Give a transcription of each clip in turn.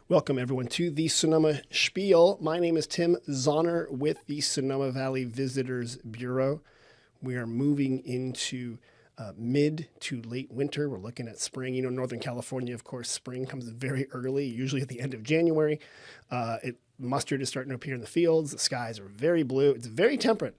Welcome, everyone, to the Sonoma Spiel. My name is Tim Zahner with the Sonoma Valley Visitors Bureau. We are moving into mid to late winter. We're looking at spring. You know, Northern California, of course, spring comes very early, usually at the end of January. Mustard is starting to appear in the fields. The skies are very blue. It's very temperate.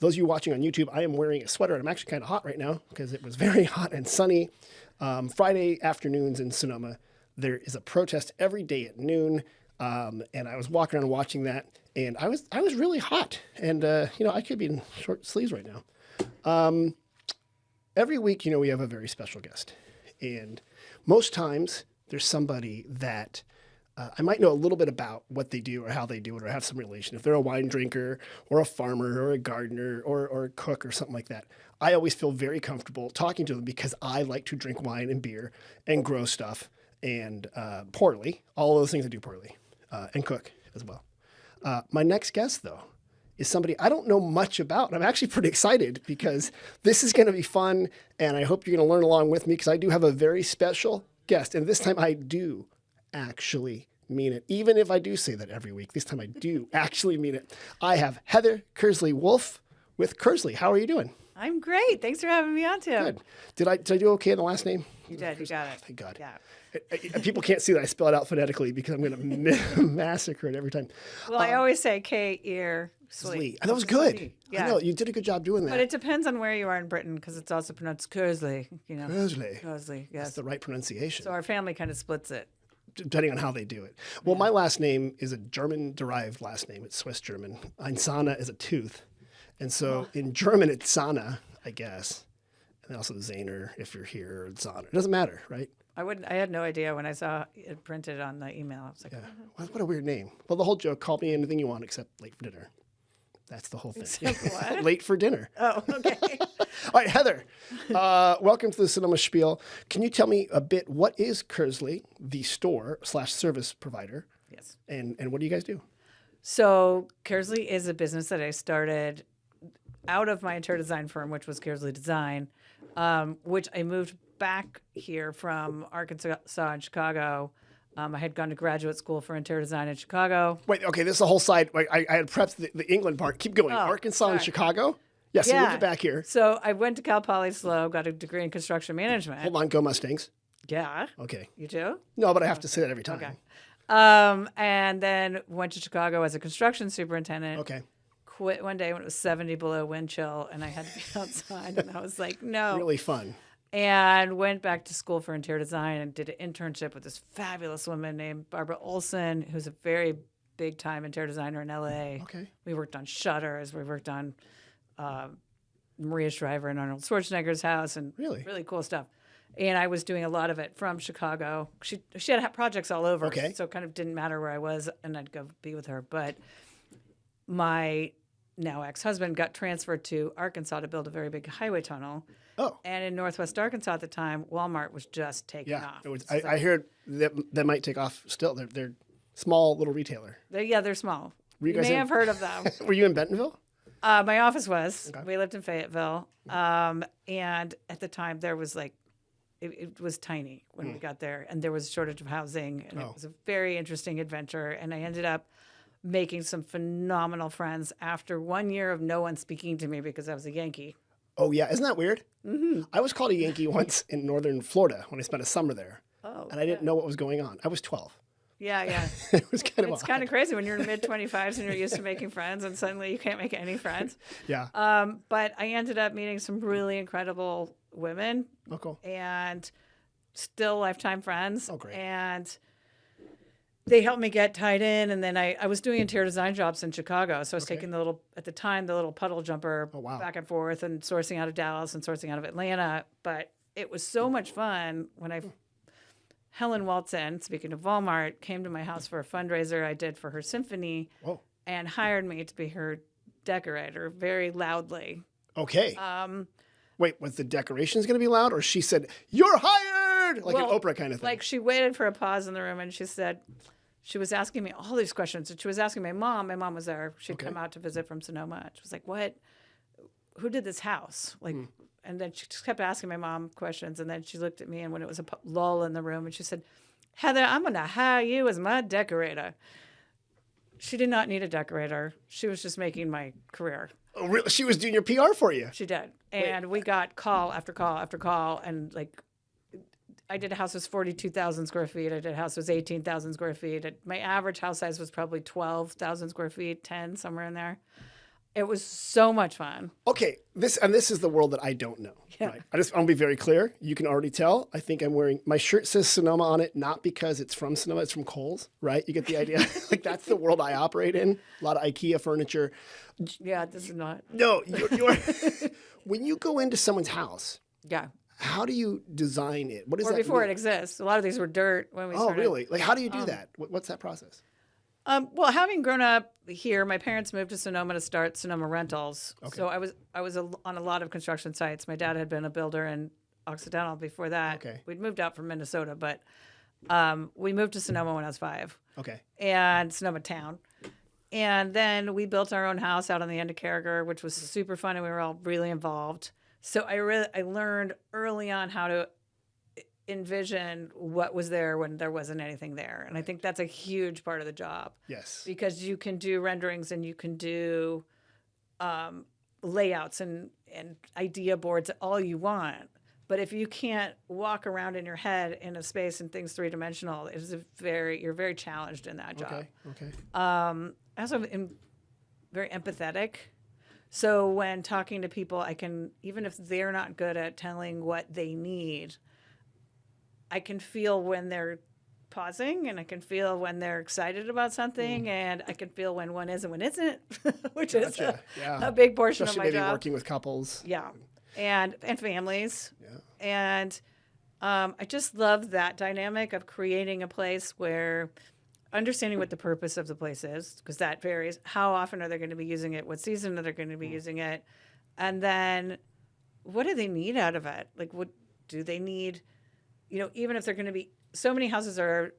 Those of you watching on YouTube, I am wearing a sweater, and I'm actually kind of hot right now because it was very hot and sunny. Friday afternoons in Sonoma, there is a protest every day at noon, and I was walking around watching that, and I was really hot, and I could be in short sleeves right now. Every week, we have a very special guest, and most times there's somebody that I might know a little bit about what they do or how they do it or have some relation. If they're a wine drinker or a farmer or a gardener or a cook or something like that, I always feel very comfortable talking to them because I like to drink wine and beer and grow stuff and poorly, all those things I do poorly, and cook as well. My next guest, though, is somebody I don't know much about. I'm actually pretty excited because this is going to be fun, and I hope you're going to learn along with me because I do have a very special guest, and this time I do actually mean it. Even if I do say that every week, this time I do actually mean it. I have Heather Kersley Wolf with Kersley. How are you doing? I'm great. Thanks for having me on, Tim. Good. Did I do okay in the last name? You did. You got it. Thank God. Yeah. People can't see that I spell it out phonetically because I'm going to massacre it every time. Well, I always say K-ear-Slee. That was good. Yeah. I know. You did a good job doing that. But it depends on where you are in Britain because it's also pronounced Kersley. Kersley. Kersley, yes. That's the right pronunciation. So our family kind of splits it. Depending on how they do it. Well, my last name is a German-derived last name. It's Swiss German. Ein Zahner is a tooth. And so in German, it's Zahner, I guess. And also Zahner if you're here, or Zahner. It doesn't matter, right? I had no idea when I saw it printed on the email. I was like, yeah. What a weird name. Well, the whole joke, call me anything you want except late for dinner. That's the whole thing. Except what? Late for dinner. Oh, okay. All right, Heather, welcome to the Sonoma Spiel. Can you tell me a bit, what is Kersley, the store/service provider? Yes. And what do you guys do? So Kersley is a business that I started out of my interior design firm, which was Kearsley Design, which I moved back here from Arkansas and Chicago. I had gone to graduate school for interior design in Chicago. Wait, okay, this is the whole side. I had prepped the England part. Keep going. Arkansas and Chicago? Yes, you moved it back here. So I went to Cal Poly SLO, got a degree in construction management. Hold on, go Mustangs. Yeah. Okay. You do? No, but I have to say that every time. Okay. And then went to Chicago as a construction superintendent. Okay. Quit one day when it was 70 below wind chill, and I had to be outside, and I was like, no. Really fun. And went back to school for interior design and did an internship with this fabulous woman named Barbara Olson, who's a very big-time interior designer in LA. Okay. We worked on shutters. We worked on Maria Shriver and Arnold Schwarzenegger's house, and really cool stuff. And I was doing a lot of it from Chicago. She had projects all over, so it kind of didn't matter where I was, and I'd go be with her. But my now ex-husband got transferred to Arkansas to build a very big highway tunnel. Oh. And in Northwest Arkansas at the time, Walmart was just taking off. I heard that might take off still. They're small little retailer. They're small. You may have heard of them. Were you in Bentonville? My office was. Okay. We lived in Fayetteville. And at the time, there was it was tiny when we got there. And there was a shortage of housing. And it was a very interesting adventure. And I ended up making some phenomenal friends after 1 year of no one speaking to me because I was a Yankee. Oh, yeah. Isn't that weird? Mm-hmm. I was called a Yankee once in northern Florida when I spent a summer there. Oh, and I didn't know what was going on. I was 12. Yeah. It was kind of It's kind of crazy when you're in mid-25s and you're used to making friends and suddenly you can't make any friends. Yeah. But I ended up meeting some really incredible women. Oh, cool. And still lifetime friends. Oh, great. And they helped me get tied in. And then I was doing interior design jobs in Chicago. So I was taking the little puddle jumper back and forth and sourcing out of Dallas and sourcing out of Atlanta. But it was so much fun when Helen Walton, speaking of Walmart, came to my house for a fundraiser I did for her symphony and hired me to be her decorator very loudly. Okay. Wait, was the decorations going to be loud, or she said, "You're hired," like an Oprah kind of thing? Like she waited for a pause in the room, and she said, she was asking me all these questions. And she was asking my mom. My mom was there. She'd come out to visit from Sonoma. She was like, who did this house? And then she just kept asking my mom questions. And then she looked at me, and when it was a lull in the room, and she said, Heather, I'm going to hire you as my decorator. She did not need a decorator. She was just making my career. Oh, really? She was doing your PR for you? She did. And we got call after call after call. And like, I did a house that was 42,000 square feet. I did a house that was 18,000 square feet. My average house size was probably 12,000 square feet, 10, somewhere in there. It was so much fun. Okay, this is the world that I don't know. Yeah. Right? I want to be very clear. You can already tell. I think I'm wearing my shirt says Sonoma on it, not because it's from Sonoma. It's from Kohl's, right? You get the idea. Like that's the world I operate in. A lot of IKEA furniture. Yeah, this is not. No, you're when you go into someone's house. Yeah. How do you design it? What does or that before mean? it exists. A lot of these were dirt when we started. Oh, really? Like, how do you do that? What's that process? Well, having grown up here, my parents moved to Sonoma to start Sonoma Rentals. Okay. So I was on a lot of construction sites. My dad had been a builder in Occidental before that. Okay. We'd moved out from Minnesota, but we moved to Sonoma when I was 5. Okay. And Sonoma town. And then we built our own house out on the end of Carragher, which was super fun, and we were all really involved. So I learned early on how to envision what was there when there wasn't anything there. And I think that's a huge part of the job. Yes. Because you can do renderings and you can do layouts and idea boards all you want. But if you can't walk around in your head in a space and things three-dimensional, you're very challenged in that job. Okay. I also am very empathetic. So when talking to people, I can, even if they're not good at telling what they need, I can feel when they're pausing, and I can feel when they're excited about something, and I can feel when one is and when isn't, which is a big portion Especially of my maybe job. working with couples. Yeah, and families. Yeah. And I just love that dynamic of creating a place where understanding what the purpose of the place is, because that varies. How often are they going to be using it? What season are they going to be using it? And then what do they need out of it? Like, what do they need? You know, even if they're going to be, so many houses are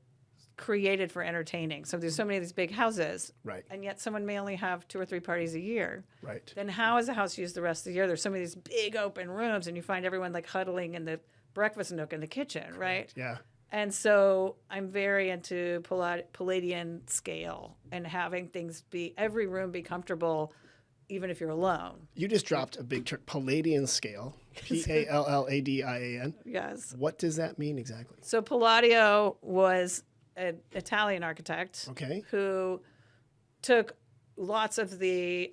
created for entertaining. So there's so many of these big houses. Right. And yet someone may only have 2 or 3 parties a year. Right. Then how is the house used the rest of the year? There's some of these big open rooms, and you find everyone like huddling in the breakfast nook in the kitchen, right? Yeah. And so I'm very into Palladian scale and having things every room be comfortable, even if you're alone. You just dropped a big term, Palladian scale, Palladian. Yes. What does that mean exactly? So Palladio was an Italian architect who took lots of the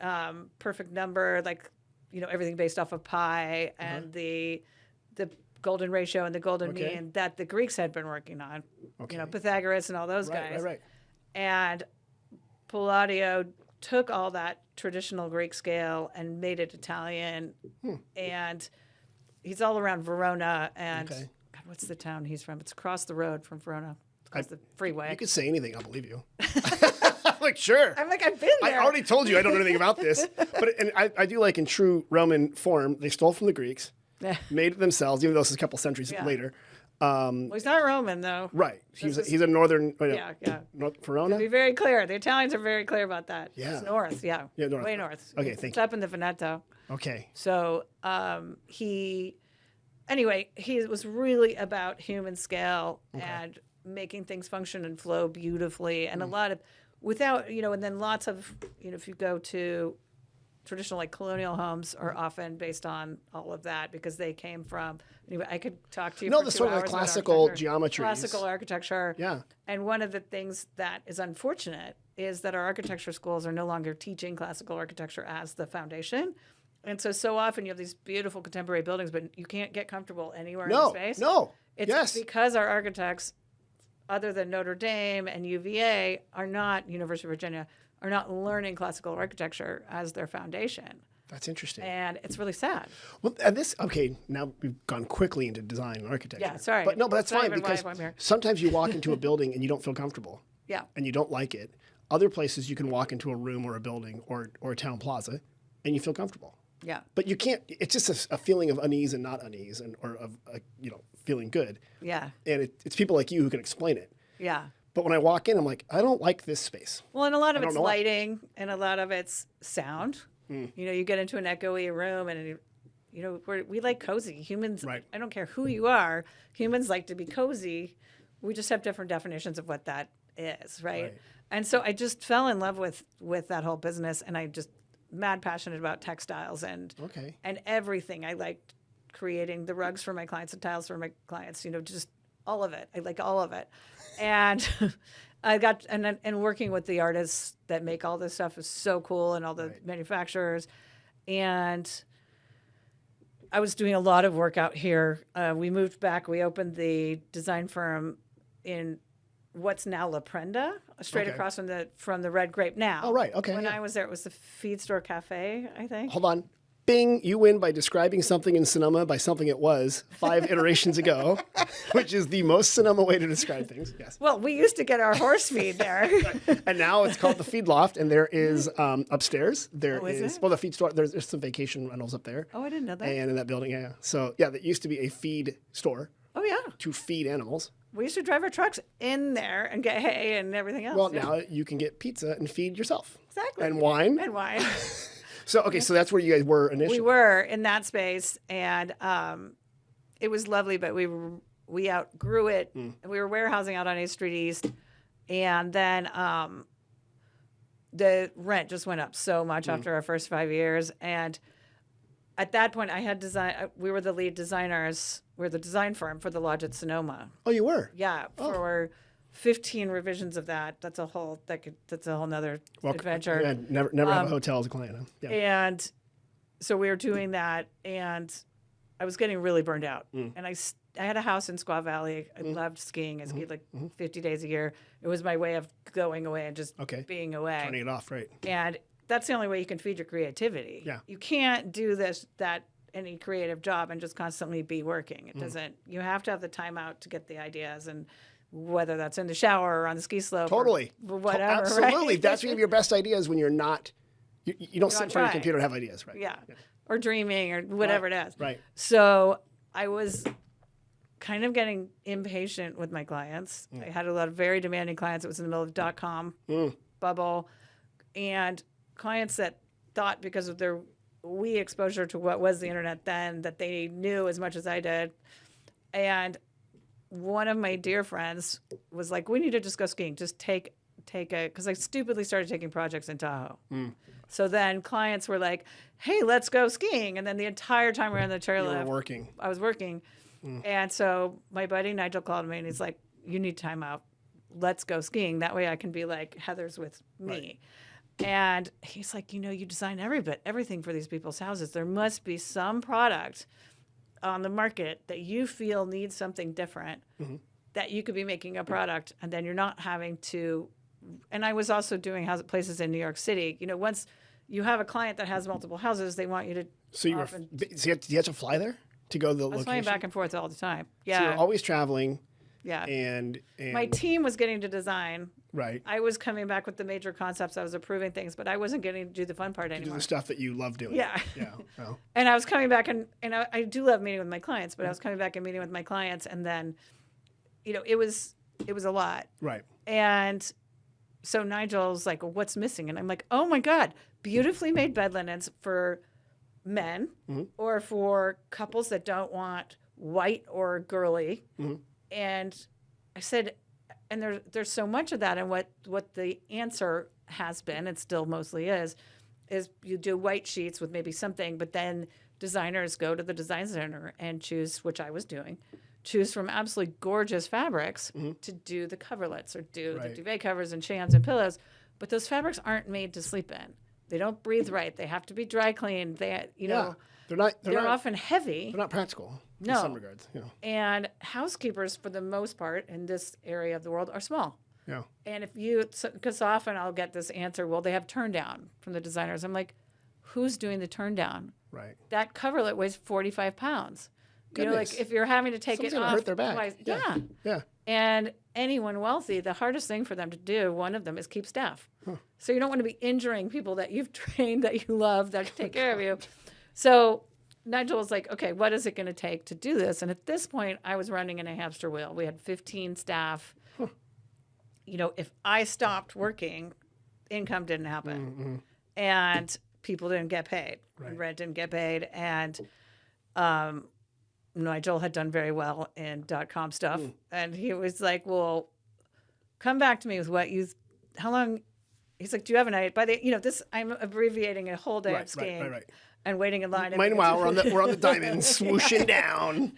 perfect number, like, you know, everything based off of pi and the golden ratio and the golden mean that the Greeks had been working on, you know, Pythagoras and all those guys. Right. And Palladio took all that traditional Greek scale and made it Italian. And he's all around Verona. And God, what's the town he's from? It's across the road from Verona. It's across the freeway. You could say anything. I'll believe you. I'm like, sure. I'm like, I've been there. I already told you I don't know anything about this. But I do like in true Roman form, they stole from the Greeks. Made it themselves, even though this is a couple centuries later. Well, he's not Roman, though. Right. He's a northern. North Verona. To be very clear, the Italians are very clear about that. Yeah. It's north. Yeah. North. Way north. Okay, thank you. It's up in the Veneto. Okay. So he was really about human scale and making things function and flow beautifully, and a lot of and then lots of if you go to traditional like colonial homes are often based on all of that because they came from. Anyway, I could talk to you. No, for the 2 sort of hours the about classical geometries. Classical architecture. Yeah. And one of the things that is unfortunate is that our architecture schools are no longer teaching classical architecture as the foundation. And so often you have these beautiful contemporary buildings, but you can't get comfortable anywhere in the space. No. It's because our architects, other than Notre Dame and UVA, University of Virginia, are not learning classical architecture as their foundation. That's interesting. And it's really sad. Well, and now we've gone quickly into design and architecture. Yeah, sorry. But that's not fine even because why I'm here. sometimes you walk into a building and you don't feel comfortable. Yeah. And you don't like it. Other places you can walk into a room or a building or a town plaza and you feel comfortable. Yeah. But you can't, it's just a feeling of unease and not unease or of feeling good. Yeah. And it's people like you who can explain it. Yeah. But when I walk in, I'm like, I don't like this space. Well, and a lot of it's lighting and a lot of it's sound. You get into an echoey room and, we like cozy. Humans, right. I don't care who you are, humans like to be cozy We just have different definitions of what that is, right? And so I just fell in love with that whole business, and I just mad passionate about textiles and everything. I liked creating the rugs for my clients and tiles for my clients, just all of it. I like all of it. And I got, and working with the artists that make all this stuff is so cool, and all the manufacturers. And I was doing a lot of work out here. We moved back. We opened the design firm in what's now La Prenda, straight across from the Red Grape now. Oh, right. Okay. When I was there, it was the Feed Store Cafe, I think. Hold on. Bing, you win by describing something in Sonoma by something it was 5 iterations ago, which is the most Sonoma way to describe things. Yes. Well, we used to get our horse feed there. And now it's called the Feed Loft, and there is upstairs. There is well, the feed store. There's some vacation rentals up there. Oh, I didn't know that. And in that building, yeah. So yeah, that used to be a feed store. Oh yeah. To feed animals. We used to drive our trucks in there and get hay and everything else. Well, now you can get pizza and feed yourself. Exactly. And wine. And wine. So, okay, so that's where you guys were initially. We were in that space, and it was lovely, but we outgrew it. We were warehousing out on 8th Street East, and then the rent just went up so much after our first 5 years. And at that point, I had we were the lead designers. We were the design firm for the lodge at Sonoma. Oh, you were? Yeah, for 15 revisions of that. That's a whole nother adventure. Yeah, never have a hotel as a client. Huh? Yeah. And so we were doing that, and I was getting really burned out. And I had a house in Squaw Valley. I loved skiing. I skied like 50 days a year. It was my way of going away and just being away. Turning it off, right. And that's the only way you can feed your creativity. Yeah. You can't do any creative job and just constantly be working. It doesn't. You have to have the time out to get the ideas, and whether that's in the shower or on the ski slope. Totally. Or whatever. Absolutely. Right? That's when you have your best ideas, when you're not, you don't sit in front of a computer and have ideas, right? Yeah. Or dreaming or whatever it is. Right. So I was kind of getting impatient with my clients. I had a lot of very demanding clients. It was in the middle of the .com bubble. And clients that thought, because of their wee exposure to what was the internet then, that they knew as much as I did. And one of my dear friends was like, we need to just go skiing. Just take because I stupidly started taking projects in Tahoe. So then clients were like, hey, let's go skiing. And then the entire time we were on the chairlift, I was working. And so my buddy Nigel called me, and he's like, you need time out. Let's go skiing. That way I can be like Heather's with me. Right. And he's like, you design everything for these people's houses. There must be some product on the market that you feel needs something different, that you could be making a product, and then you're not having to. And I was also doing places in New York City. Once you have a client that has multiple houses, they want you to. So you had to fly there to go to the location? I was flying back and forth all the time. Yeah. So you're always traveling. Yeah. And my team was getting to design. Right. I was coming back with the major concepts. I was approving things, but I wasn't getting to do the fun part anymore. Do the stuff that you love doing. Yeah. Yeah. Oh. And I was coming back, and I do love meeting with my clients, but I was coming back and meeting with my clients, and then, it was a lot. Right. And so Nigel's like, well, what's missing? And I'm like, oh my God, beautifully made bed linens for men or for couples that don't want white or girly. And I said, and there's so much of that, and what the answer has been, it still mostly is you do white sheets with maybe something, but then designers go to the design center and choose, which I was doing, choose from absolutely gorgeous fabrics to do the coverlets or do the duvet covers and shams and pillows. But those fabrics aren't made to sleep in. They don't breathe right. They have to be dry cleaned. They're often heavy. They're not practical in some regards. And housekeepers, for the most part, in this area of the world, are small. Yeah. And because often I'll get this answer, well, they have turn down from the designers. I'm like, who's doing the turn down? Right. That coverlet weighs 45 pounds. Goodness. If you're having to take Someone's it gonna off. hurt their back. Yeah. And anyone wealthy, the hardest thing for them to do, one of them, is keep staff. So you don't want to be injuring people that you've trained, that you love, that take care of you. So Nigel was like, okay, what is it going to take to do this? And at this point, I was running in a hamster wheel. We had 15 staff. If I stopped working, income didn't happen. And people didn't get paid. Right. And rent didn't get paid. And Nigel had done very well in .com stuff. And he was like, well, come back to me with how long, he's like, do you have an idea? By the, I'm abbreviating a whole day of skiing. Right. And waiting in line. Meanwhile, we're on the diamond, swooshing down.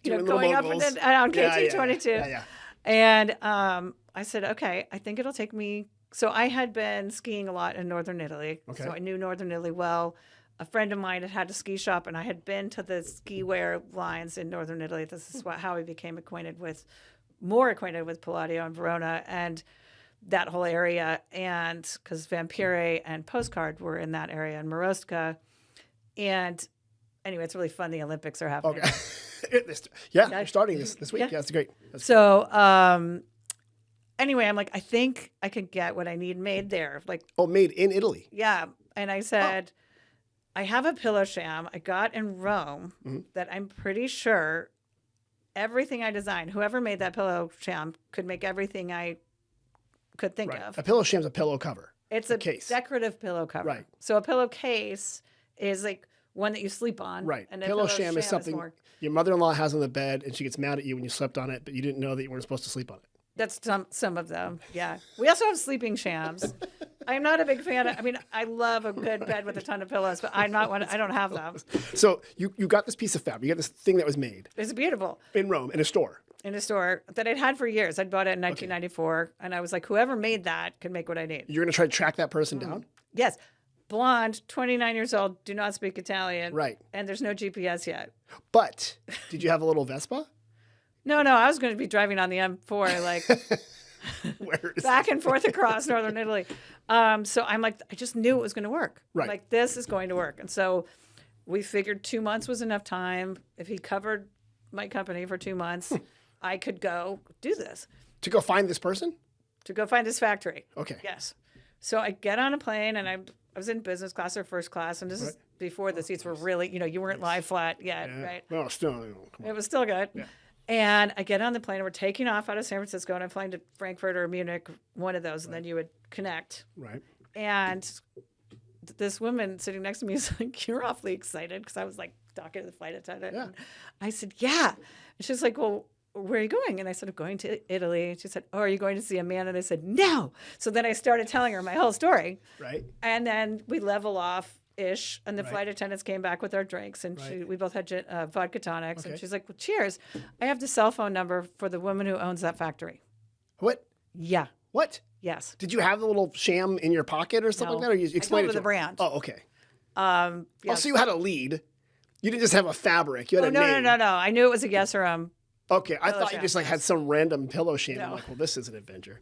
Going up and down KT22. Yeah. And I said, okay, I think it'll take me. So I had been skiing a lot in northern Italy. Okay. So I knew northern Italy well. A friend of mine had a ski shop, and I had been to the ski wear lines in northern Italy. This is how I became more acquainted with Palladio and Verona and that whole area. And because Vampire and Postcard were in that area, and Marostica. And anyway, it's really fun. The Olympics are happening. Okay. They're starting this week. Yeah, it's great. Anyway, I'm like, I think I could get what I need made there. Like, made in Italy. Yeah. And I said, I have a pillow sham I got in Rome that I'm pretty sure everything I designed, whoever made that pillow sham could make everything I could think of. A pillow sham's a pillow cover. It's a case. Decorative pillow cover. Right. So a pillowcase is like one that you sleep on. Right. And pillow sham is something your mother-in-law has on the bed, and she gets mad at you when you slept on it, but you didn't know that you weren't supposed to sleep on it. That's some of them. Yeah. We also have sleeping shams. I'm not a big fan of, I love a good bed with a ton of pillows, but I don't have them. So you got this piece of fabric. You got this thing that was made. It's beautiful. In Rome, in a store. In a store that I'd had for years. I'd bought it in 1994, and I was like, whoever made that can make what I need. You're going to try to track that person down? Yes. Blonde, 29 years old, do not speak Italian. Right. And there's no GPS yet. But did you have a little Vespa? No, I was going to be driving on the M4, back and forth across northern Italy. So I'm like, I just knew it was going to work. Right. Like, this is going to work. And so we figured 2 months was enough time. If he covered my company for 2 months, I could go do this. To go find this person? To go find this factory. Okay. Yes. So I get on a plane, and I was in business class or first class, and this is before the seats were really, you weren't lie flat yet, right? Well, still, it was still good. Yeah. And I get on the plane, and we're taking off out of San Francisco, and I'm flying to Frankfurt or Munich, one of those, and then you would connect. Right. And this woman sitting next to me is like, you're awfully excited, because I was like talking to the flight attendant. Yeah. And I said, yeah. And she's like, well, where are you going? And I said, I'm going to Italy. And she said, oh, are you going to see a man? And I said, no. So then I started telling her my whole story. Right. And then we level off-ish, and the flight attendants came back with our drinks, and we both had vodka tonics. Okay. And she's like, well, cheers. I have the cell phone number for the woman who owns that factory. What? Yeah. What? Yes. Did you have the little sham in your pocket or something like that? Or you explained it to the brand. Oh, okay. Yes. Oh, so you had a lead. You didn't just have a fabric. You had a name. No. I knew it was a yes or Okay, I thought you just had some random pillow sham. No. I'm like, well, this is an adventure.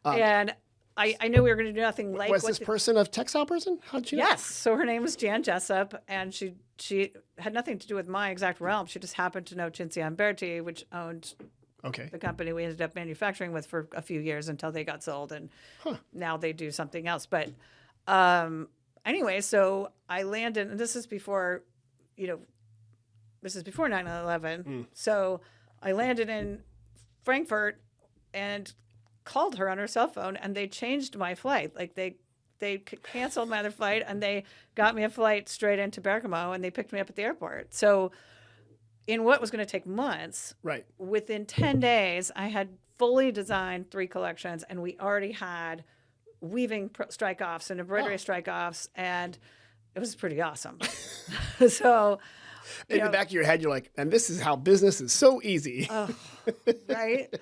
And I knew we were going to do nothing like. Was this person a textile person? How'd you know? Yes. So her name was Jan Jessup, and she had nothing to do with my exact realm. She just happened to know Cinzia Amberti, which owned the company we ended up manufacturing with for a few years until they got sold, and now they do something else. But anyway, so I landed, and this is before 9/11. So I landed in Frankfurt and called her on her cell phone, and they changed my flight. Like, they canceled my other flight, and they got me a flight straight into Bergamo, and they picked me up at the airport. So in what was going to take months, within 10 days, I had fully designed 3 collections, and we already had weaving strike-offs and embroidery strike-offs, and it was pretty awesome. So... In the back of your head, you're like, and this is how business is so easy. Oh, right?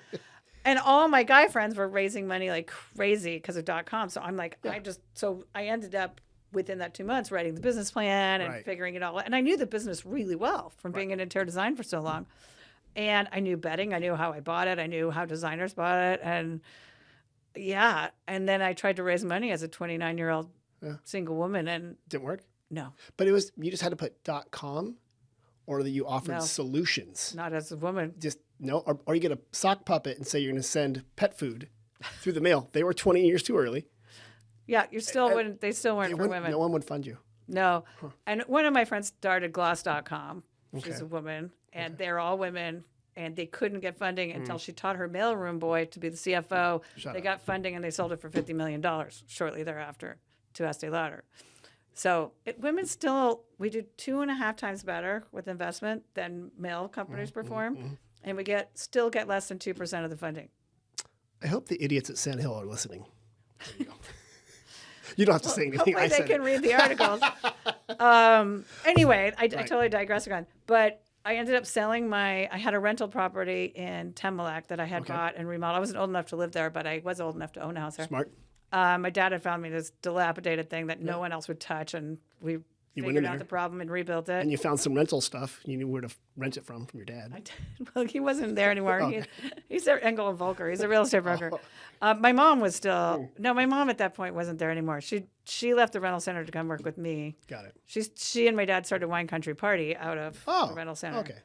And all my guy friends were raising money like crazy because of .com. So I'm like, I ended up within that 2 months writing the business plan and figuring it all out. And I knew the business really well from being in interior design for so long. And I knew bedding. I knew how I bought it. I knew how designers bought it. And and then I tried to raise money as a 29-year-old single woman, and didn't work? No. But you just had to put .com? Or that you offered solutions? Not as a woman. Just no. Or you get a sock puppet and say you're going to send pet food through the mail. They were 20 years too early. Yeah, they still weren't for women. No one would fund you. No. Huh. And one of my friends started gloss.com. She's a woman, and they're all women, and they couldn't get funding until she taught her mailroom boy to be the CFO. They got funding, and they sold it for $50 million shortly thereafter to Estee Lauder. So women still, we do 2.5 times better with investment than male companies perform. And we still get less than 2% of the funding. I hope the idiots at Sand Hill are listening. There you go. You don't have to say anything. Hopefully they can read the articles. Anyway, I totally digress again. But I ended up selling I had a rental property in Temmelec that I had bought and remodeled. I wasn't old enough to live there, but I was old enough to own a house there. Smart. My dad had found me this dilapidated thing that no one else would touch, and we figured out the problem and rebuilt it. And you found some rental stuff. You knew where to rent it from your dad. Well, he wasn't there anymore. He's at Engel and Volker. He's a real estate broker. My mom was still my mom at that point wasn't there anymore. She left the rental center to come work with me. Got it. She and my dad started Wine Country Party out of the rental center. Okay.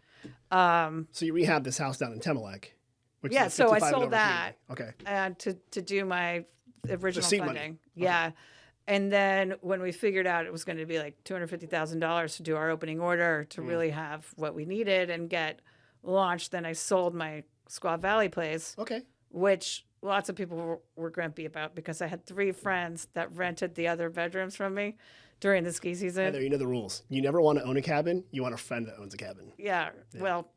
So you rehabbed this house down in Temmelec. Which is so I 55 and sold over that. community. Okay. And to do my original seed funding. money. Yeah. And then when we figured out it was going to be like $250,000 to do our opening order to really have what we needed and get launched, then I sold my Squaw Valley place. Okay. Which lots of people were grumpy about because I had 3 friends that rented the other bedrooms from me during the ski season. Heather, you know the rules. You never want to own a cabin. You want a friend that owns a cabin. Yeah. Well,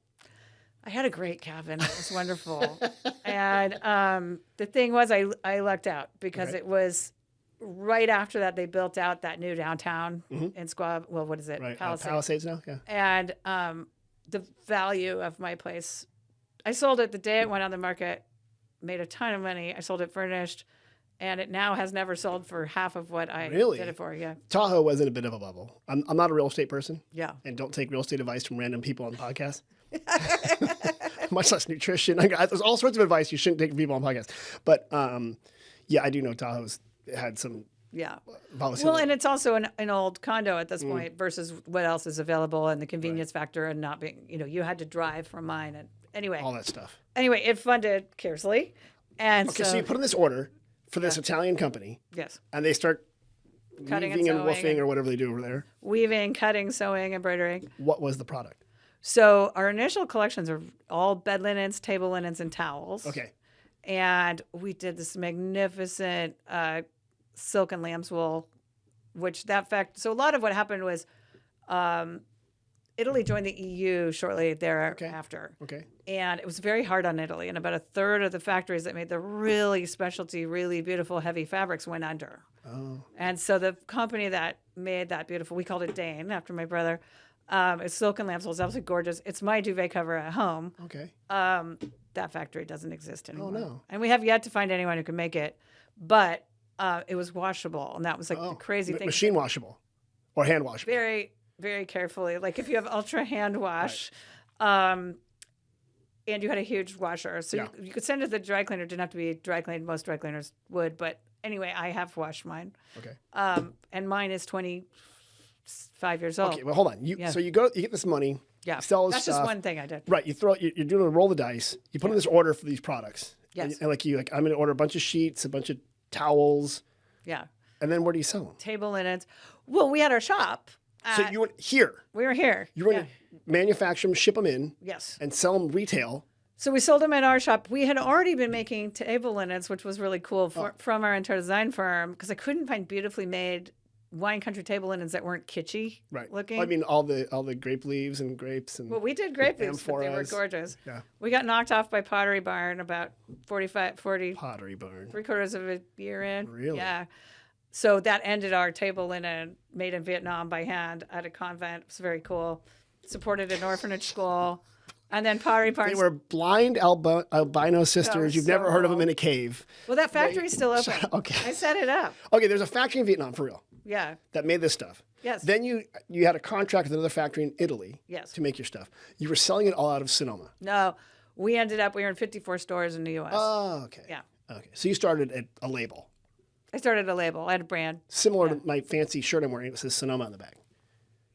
I had a great cabin. It was wonderful. And the thing was I lucked out because it was right after that they built out that new downtown in Squaw. Well, what is it? Right. Palisades. Palisades now? Yeah. And the value of my place, I sold it the day it went on the market, made a ton of money. I sold it furnished, and it now has never sold for half of what I did it for. Yeah. Tahoe was in a bit of a bubble. I'm not a real estate person. Yeah. And don't take real estate advice from random people on podcasts. Much less nutrition. There's all sorts of advice you shouldn't take from people on podcasts. But yeah, I do know Tahoe's had some volatility. Well, and it's also an old condo at this point versus what else is available and the convenience factor and not being, you had to drive from mine. And anyway. All that stuff. Anyway, it funded Kersley. And so you put in this order for this Italian company. Yes. And they start cutting weaving and sewing woofing or whatever they do over there. Weaving, cutting, sewing, embroidering. What was the product? So our initial collections are all bed linens, table linens, and towels. Okay. And we did this magnificent silk and lamb's wool, so a lot of what happened was Italy joined the EU shortly thereafter. Okay. And it was very hard on Italy. And about a third of the factories that made the really specialty, really beautiful, heavy fabrics went under. Oh. And so the company that made that beautiful, we called it Dane after my brother, it's silk and lamb's wool. It's absolutely gorgeous. It's my duvet cover at home. Okay. That factory doesn't exist anymore. Oh, no. And we have yet to find anyone who can make it. But it was washable. And that was like the crazy thing. Machine washable or hand washable? Very, very carefully. Like if you have ultra hand wash, and you had a huge washer. So you could send it to the dry cleaner. It didn't have to be dry cleaned. Most dry cleaners would. But anyway, I have washed mine. Okay. And mine is 25 years old. Okay, well, hold on. So you get this money. Yeah. Sell this That's stuff. just one thing I did. Right. You're doing a roll the dice. You put in this order for these products. Yes. And I'm going to order a bunch of sheets, a bunch of towels. Yeah. And then where do you sell them? Table linens. Well, we had our shop. So you went here. We were here. You were going to manufacture them, ship them in. Yes. And sell them retail. So we sold them at our shop. We had already been making table linens, which was really cool from our interior design firm because I couldn't find beautifully made wine country table linens that weren't kitschy looking. Well, I mean, all the grape leaves and grapes and. Well, we did grape leaves, but they were gorgeous. Yeah. We got knocked off by Pottery Barn about 40. Pottery Barn. 3/4 of a year in. Really? Yeah. So that ended our table linen made in Vietnam by hand at a convent. It was very cool. Supported an orphanage school. And then Pottery Barn. They were blind albino sisters. You've never heard of them in a cave. Well, that factory's still open. Okay. I set it up. Okay, there's a factory in Vietnam, for real. Yeah. That made this stuff. Yes. Then you had a contract with another factory in Italy. Yes. To make your stuff. You were selling it all out of Sonoma. No. We were in 54 stores in the U.S. Oh, okay. Yeah. Okay. So you started at a label. I started a label. I had a brand. Similar to my fancy shirt I'm wearing. It says Sonoma on the back.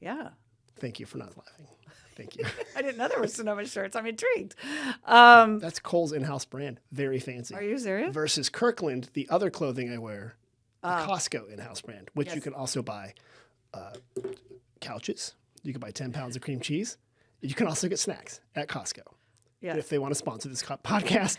Yeah. Thank you for not laughing. Thank you. I didn't know there were Sonoma shirts. I'm intrigued. That's Kohl's in-house brand. Very fancy. Are you serious? Versus Kirkland, the other clothing I wear, the Costco in-house brand, which you can also buy couches. You can buy 10 pounds of cream cheese. You can also get snacks at Costco. Yes. If they want to sponsor this podcast.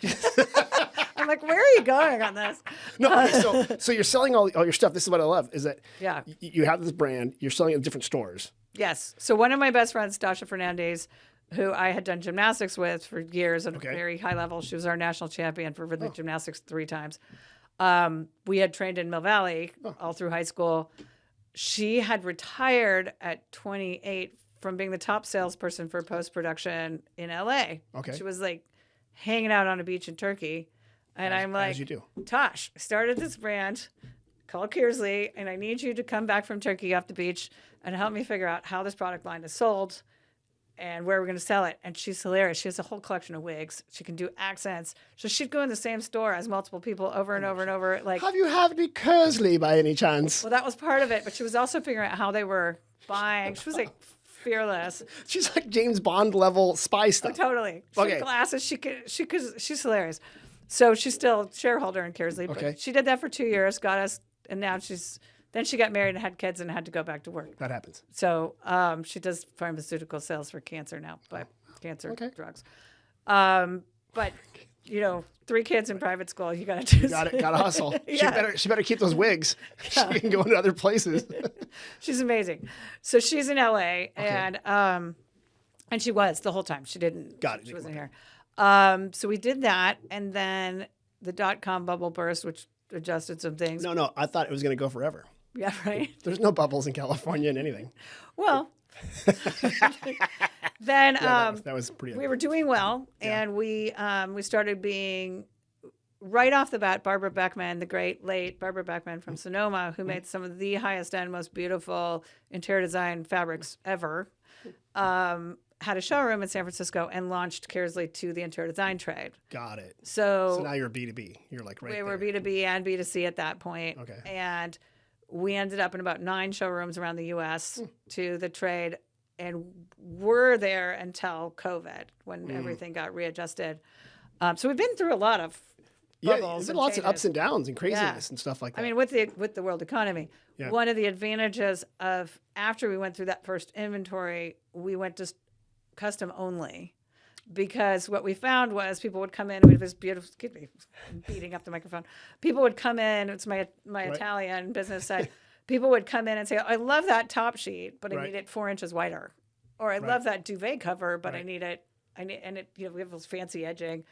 I'm like, where are you going on this? No, okay, so you're selling all your stuff. This is what I love is that Yeah. You have this brand. You're selling it at different stores. Yes. So one of my best friends, Dasha Fernandez, who I had done gymnastics with for years at a very high level. She was our national champion for rhythmic gymnastics 3 times. We had trained in Mill Valley all through high school. She had retired at 28 from being the top salesperson for post-production in LA. Okay. She was like hanging out on a beach in Turkey. And I'm like, as you do. Tosh, I started this brand called Kearsley, and I need you to come back from Turkey off the beach and help me figure out how this product line is sold and where we're going to sell it. And she's hilarious. She has a whole collection of wigs. She can do accents. So she'd go in the same store as multiple people over and over and over. Like, have you had any Kersley by any chance? Well, that was part of it, but she was also figuring out how they were buying. She was like fearless. She's like James Bond level spy stuff. Oh, totally. She had glasses. She's hilarious. So she's still a shareholder in Kersley. But she did that for 2 years, got us, and now then she got married and had kids and had to go back to work. That happens. So she does pharmaceutical sales for cancer now, but cancer drugs. But 3 kids in private school, you got to gotta hustle. She better keep those wigs. She can go into other places. She's amazing. So she's in LA, and she was the whole time. She didn't. Got it. She wasn't here. So we did that, and then the .com bubble burst, which adjusted some things. No, I thought it was going to go forever. Yeah, right. There's no bubbles in California and anything. Well, then that was pretty. We were doing well, and we started being right off the bat. Barbara Beckman, the great late Barbara Beckman from Sonoma, who made some of the highest end, most beautiful interior design fabrics ever, had a showroom in San Francisco and launched Kersley to the interior design trade. Got it. So now you're B2B. You're like right there. We were B2B and B2C at that point. Okay. And we ended up in about 9 showrooms around the U.S. to the trade, and were there until COVID when everything got readjusted. So we've been through a lot of bubbles. There's been lots of ups and downs and craziness and stuff like that. I mean, with the world economy, one of the advantages of after we went through that first inventory, we went to custom only, because what we found was people would come in with this beautiful, excuse me, beating up the microphone. People would come in, it's my Italian business side. People would come in and say, I love that top sheet, but I need it 4 inches wider. Or I love that duvet cover, but I need it, we have this fancy edging.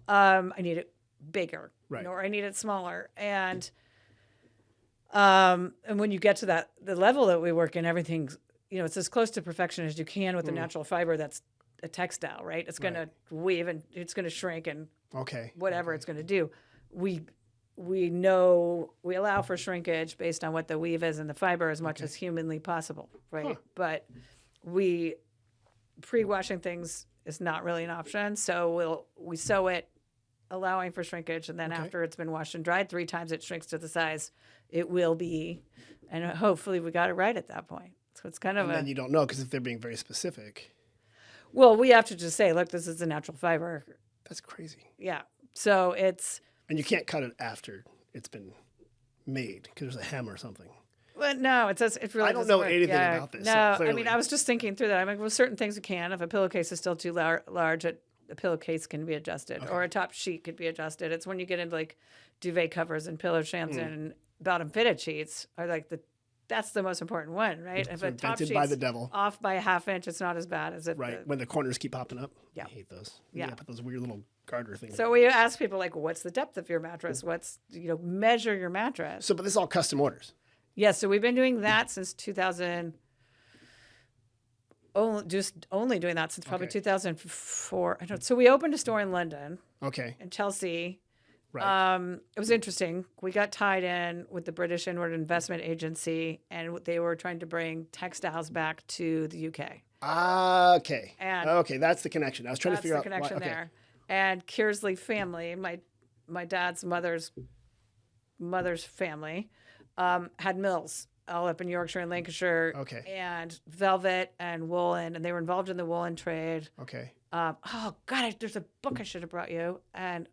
I need it bigger, or I need it smaller. And when you get to the level that we work in, everything's, it's as close to perfection as you can with a natural fiber that's a textile, right? It's going to weave and it's going to shrink and whatever it's going to do. We know we allow for shrinkage based on what the weave is in the fiber as much as humanly possible, right? But pre-washing things is not really an option. So we sew it, allowing for shrinkage, and then after it's been washed and dried 3 times, it shrinks to the size it will be, and hopefully we got it right at that point. So it's kind of and then you don't know, because if they're being very specific. Well, we have to just say, look, this is a natural fiber. That's crazy. Yeah. So it's. And you can't cut it after it's been made because there's a hem or something. Well, no, it really. I don't know anything about this. No, so I mean, I was just thinking through that. I mean, well, certain things you can. If a pillowcase is still too large, a pillowcase can be adjusted, or a top sheet could be adjusted. It's when you get into like duvet covers and pillow shams and bottom fitted sheets are like that's the most important one, right? If a top sheet's by the devil. Off by a ½ inch, it's not as bad as if when the corners keep popping up. Yeah, I hate those. Yeah, put those weird little garter things. So we ask people like, what's the depth of your mattress? What's measure your mattress. So, but this is all custom orders. Yes, so we've been doing that since 2000. Only doing that since probably 2004. I don't. So we opened a store in London. Okay. In Chelsea. Right. It was interesting. We got tied in with the British Inward Investment Agency, and they were trying to bring textiles back to the UK. Okay. That's the connection. I was trying to figure out. That's the connection there. And Kearsley family, my dad's mother's family, had mills all up in Yorkshire and Lancashire. Okay. And velvet and woolen, and they were involved in the woolen trade. Okay. Oh God, there's a book I should have brought you. And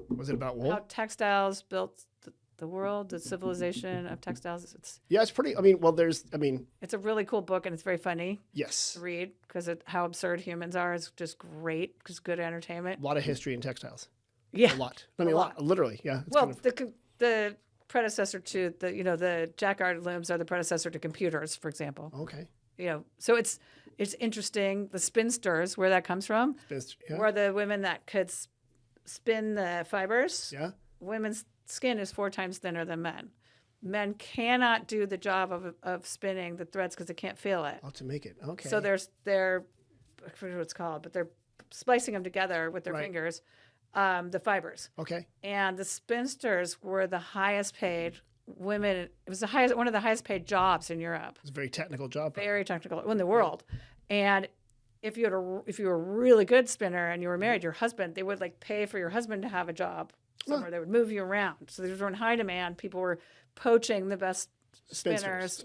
was it about wool? How textiles built the world, the civilization of textiles. It's pretty. It's a really cool book, and it's very funny. Yes. To read, because how absurd humans are is just great. Because good entertainment. A lot of history in textiles. Yeah. A lot. I mean, a lot. Literally. Yeah. It's Well, kind of, the predecessor to the jacquard looms are the predecessor to computers, for example. okay. So it's interesting. The spinsters, where that comes from, Yeah. were the women that could spin the fibers. Yeah. Women's skin is 4 times thinner than men. Men cannot do the job of spinning the threads because they can't feel it. Oh, to make it. Okay. So they're I forget what it's called, but they're splicing them together with their fingers, the fibers. Okay. And the spinsters were the highest paid women. It was one of the highest paid jobs in Europe. It's a very technical job. Very technical in the world. And if you were a really good spinner and you were married, your husband, they would like pay for your husband to have a job somewhere. They would move you around. So these were in high demand. People were poaching the best spinners.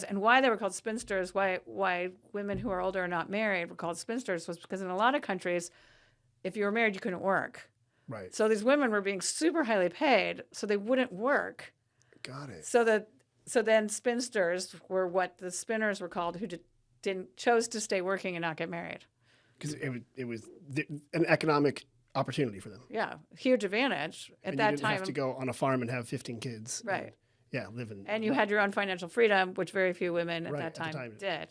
And why they were called spinsters, why women who are older and not married were called spinsters, was because in a lot of countries, if you were married, you couldn't work. Right. So these women were being super highly paid, so they wouldn't work. Got it. So then spinsters were what the spinners were called, who chose to stay working and not get married. Because it was an economic opportunity for them. Yeah, huge advantage at that time. You didn't have to go on a farm and have 15 kids. Right. Live in. And you had your own financial freedom, which very few women at that time did.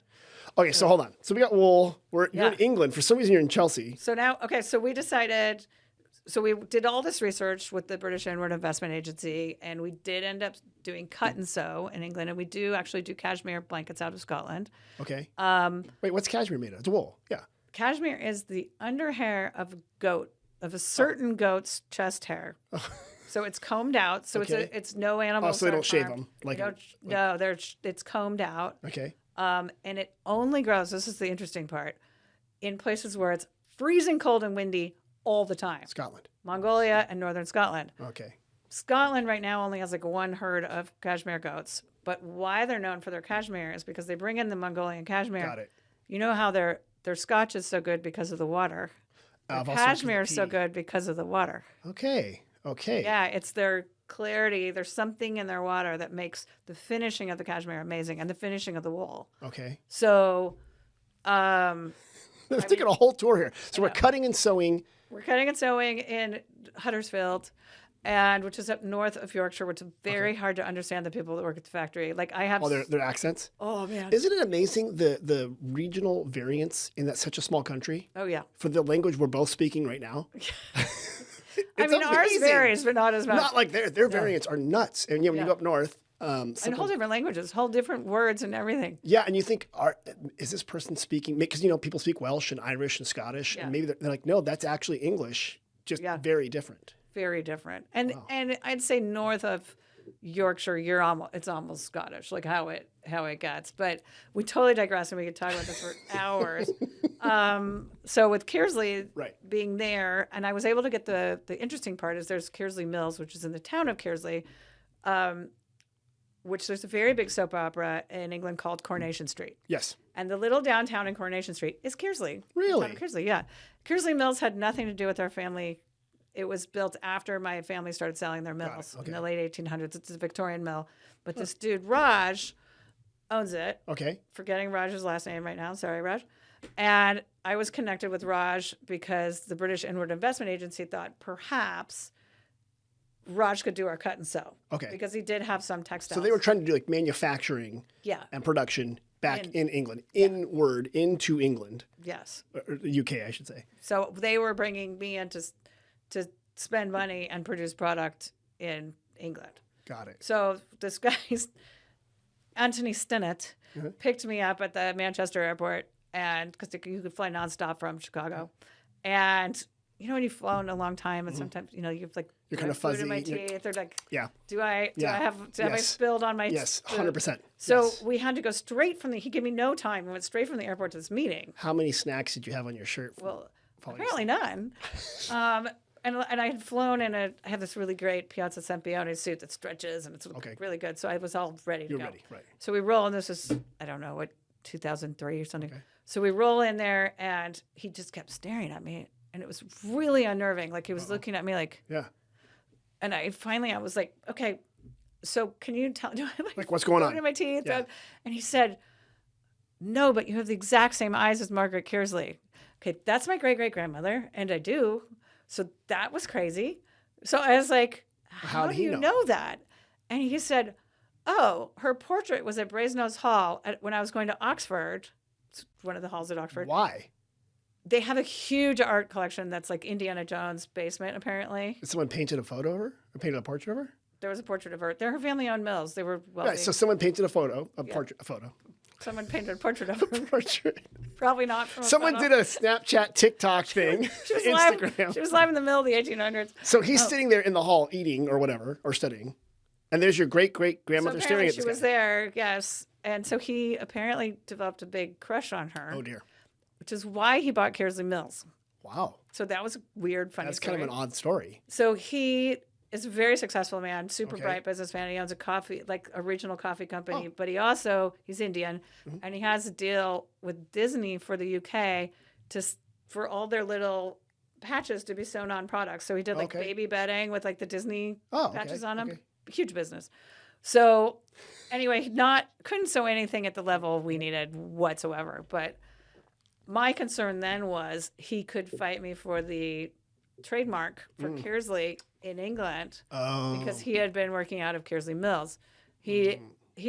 Okay, so hold on. So we got wool. You're in England. For some reason, you're in Chelsea. So now, so we decided. So we did all this research with the British Inward Investment Agency, and we did end up doing cut and sew in England, and we do actually do cashmere blankets out of Scotland. Okay. Wait, what's cashmere made of? It's wool. Yeah. Cashmere is the underhair of a goat, of a certain goat's chest hair. So it's combed out. So it's no animal. Oh, so they don't shave them. It's combed out. Okay. And it only grows. This is the interesting part, in places where it's freezing cold and windy all the time. Scotland. Mongolia and northern Scotland. Okay. Scotland right now only has like one herd of cashmere goats. But why they're known for their cashmere is because they bring in the Mongolian cashmere. Got it. You know how their Scotch is so good because of the water. Their cashmere is so good because of the water. Okay. Yeah, it's their clarity. There's something in their water that makes the finishing of the cashmere amazing and the finishing of the wool. Okay. So, I'm taking a whole tour here. So we're cutting and sewing. We're cutting and sewing in Huddersfield, which is up north of Yorkshire, which is very hard to understand the people that work at the factory. Like I have their accents. Oh man. Isn't it amazing the regional variance in that such a small country? Oh yeah. For the language we're both speaking right now. I mean, ours varies, but not as much. Not like their variants are nuts. And when you go up north, and whole different languages, whole different words and everything. Yeah, and you think, is this person speaking? Because people speak Welsh and Irish and Scottish, and maybe they're like, no, that's actually English, just very different. Very different. And I'd say north of Yorkshire, it's almost Scottish, like how it gets. But we totally digress, and we could talk about this for hours. So with Kersley being there, and I was able to get the interesting part is there's Kearsley Mills, which is in the town of Kersley, which there's a very big soap opera in England called Coronation Street. Yes. And the little downtown in Coronation Street is Kearsley. Really? Kearsley, yeah. Kearsley Mills had nothing to do with our family. It was built after my family started selling their mills in the late 1800s. It's a Victorian mill. But this dude, Raj, owns it. Okay. Forgetting Raj's last name right now. Sorry, Raj. And I was connected with Raj because the British Inward Investment Agency thought perhaps Raj could do our cut and sew. Okay. Because he did have some textiles. So they were trying to do like manufacturing and production back in England, into England. Yes. Or UK, I should say. So they were bringing me in to spend money and produce product in England. Got it. So this guy, Anthony Stinnett, picked me up at the Manchester airport, and because you could fly nonstop from Chicago, and when you've flown a long time, and sometimes you've like you're kind of fuzzy. Food in my teeth. They're like, yeah. Do I have I spilled on my? Yes, 100%. So we had to go straight from he gave me no time. We went straight from the airport to this meeting. How many snacks did you have on your shirt? Well, apparently none. And I had flown in I have this really great Piazza Sempione suit that stretches and it's really good. So I was all ready to go. Ready, right. So we roll, and this is, I don't know, 2003 or something. Okay. So we roll in there, and he just kept staring at me, and it was really unnerving. Like he was looking at me like, yeah. And I was like, okay, so can you tell, do I have like what's going on? In my teeth? Yeah. And he said, no, but you have the exact same eyes as Margaret Kearsley. Okay, that's my great-great-grandmother, and I do. So that was crazy. So I was like, how do you know that? And he said, oh, her portrait was at Brasenose Hall when I was going to Oxford. It's one of the halls at Oxford. Why? They have a huge art collection that's like Indiana Jones' basement, apparently. Someone painted a photo of her? Or painted a portrait of her? There was a portrait of her. They're her family-owned mills. They were wealthy. Right, so someone painted a photo. Someone painted a portrait of her. Portrait. Probably not from Someone did a Snapchat, TikTok thing. Instagram. She was live in the middle of the 1800s. So he's sitting there in the hall eating or whatever, or studying. And there's your great-great-grandmother staring at this she was there, yes. And so he apparently developed a big crush on her. Oh, dear. Which is why he bought Kearsley Mills. Wow. So that was a weird, funny That's story. kind of an odd story. So he is a very successful man, super bright businessman. He owns a regional coffee company, but he's Indian, and he has a deal with Disney for the UK for all their little patches to be sewn on products. So he did baby bedding with like the Disney patches on them. Huge business. So anyway, couldn't sew anything at the level we needed whatsoever. But my concern then was he could fight me for the trademark for Kersley in England because he had been working out of Kearsley Mills. He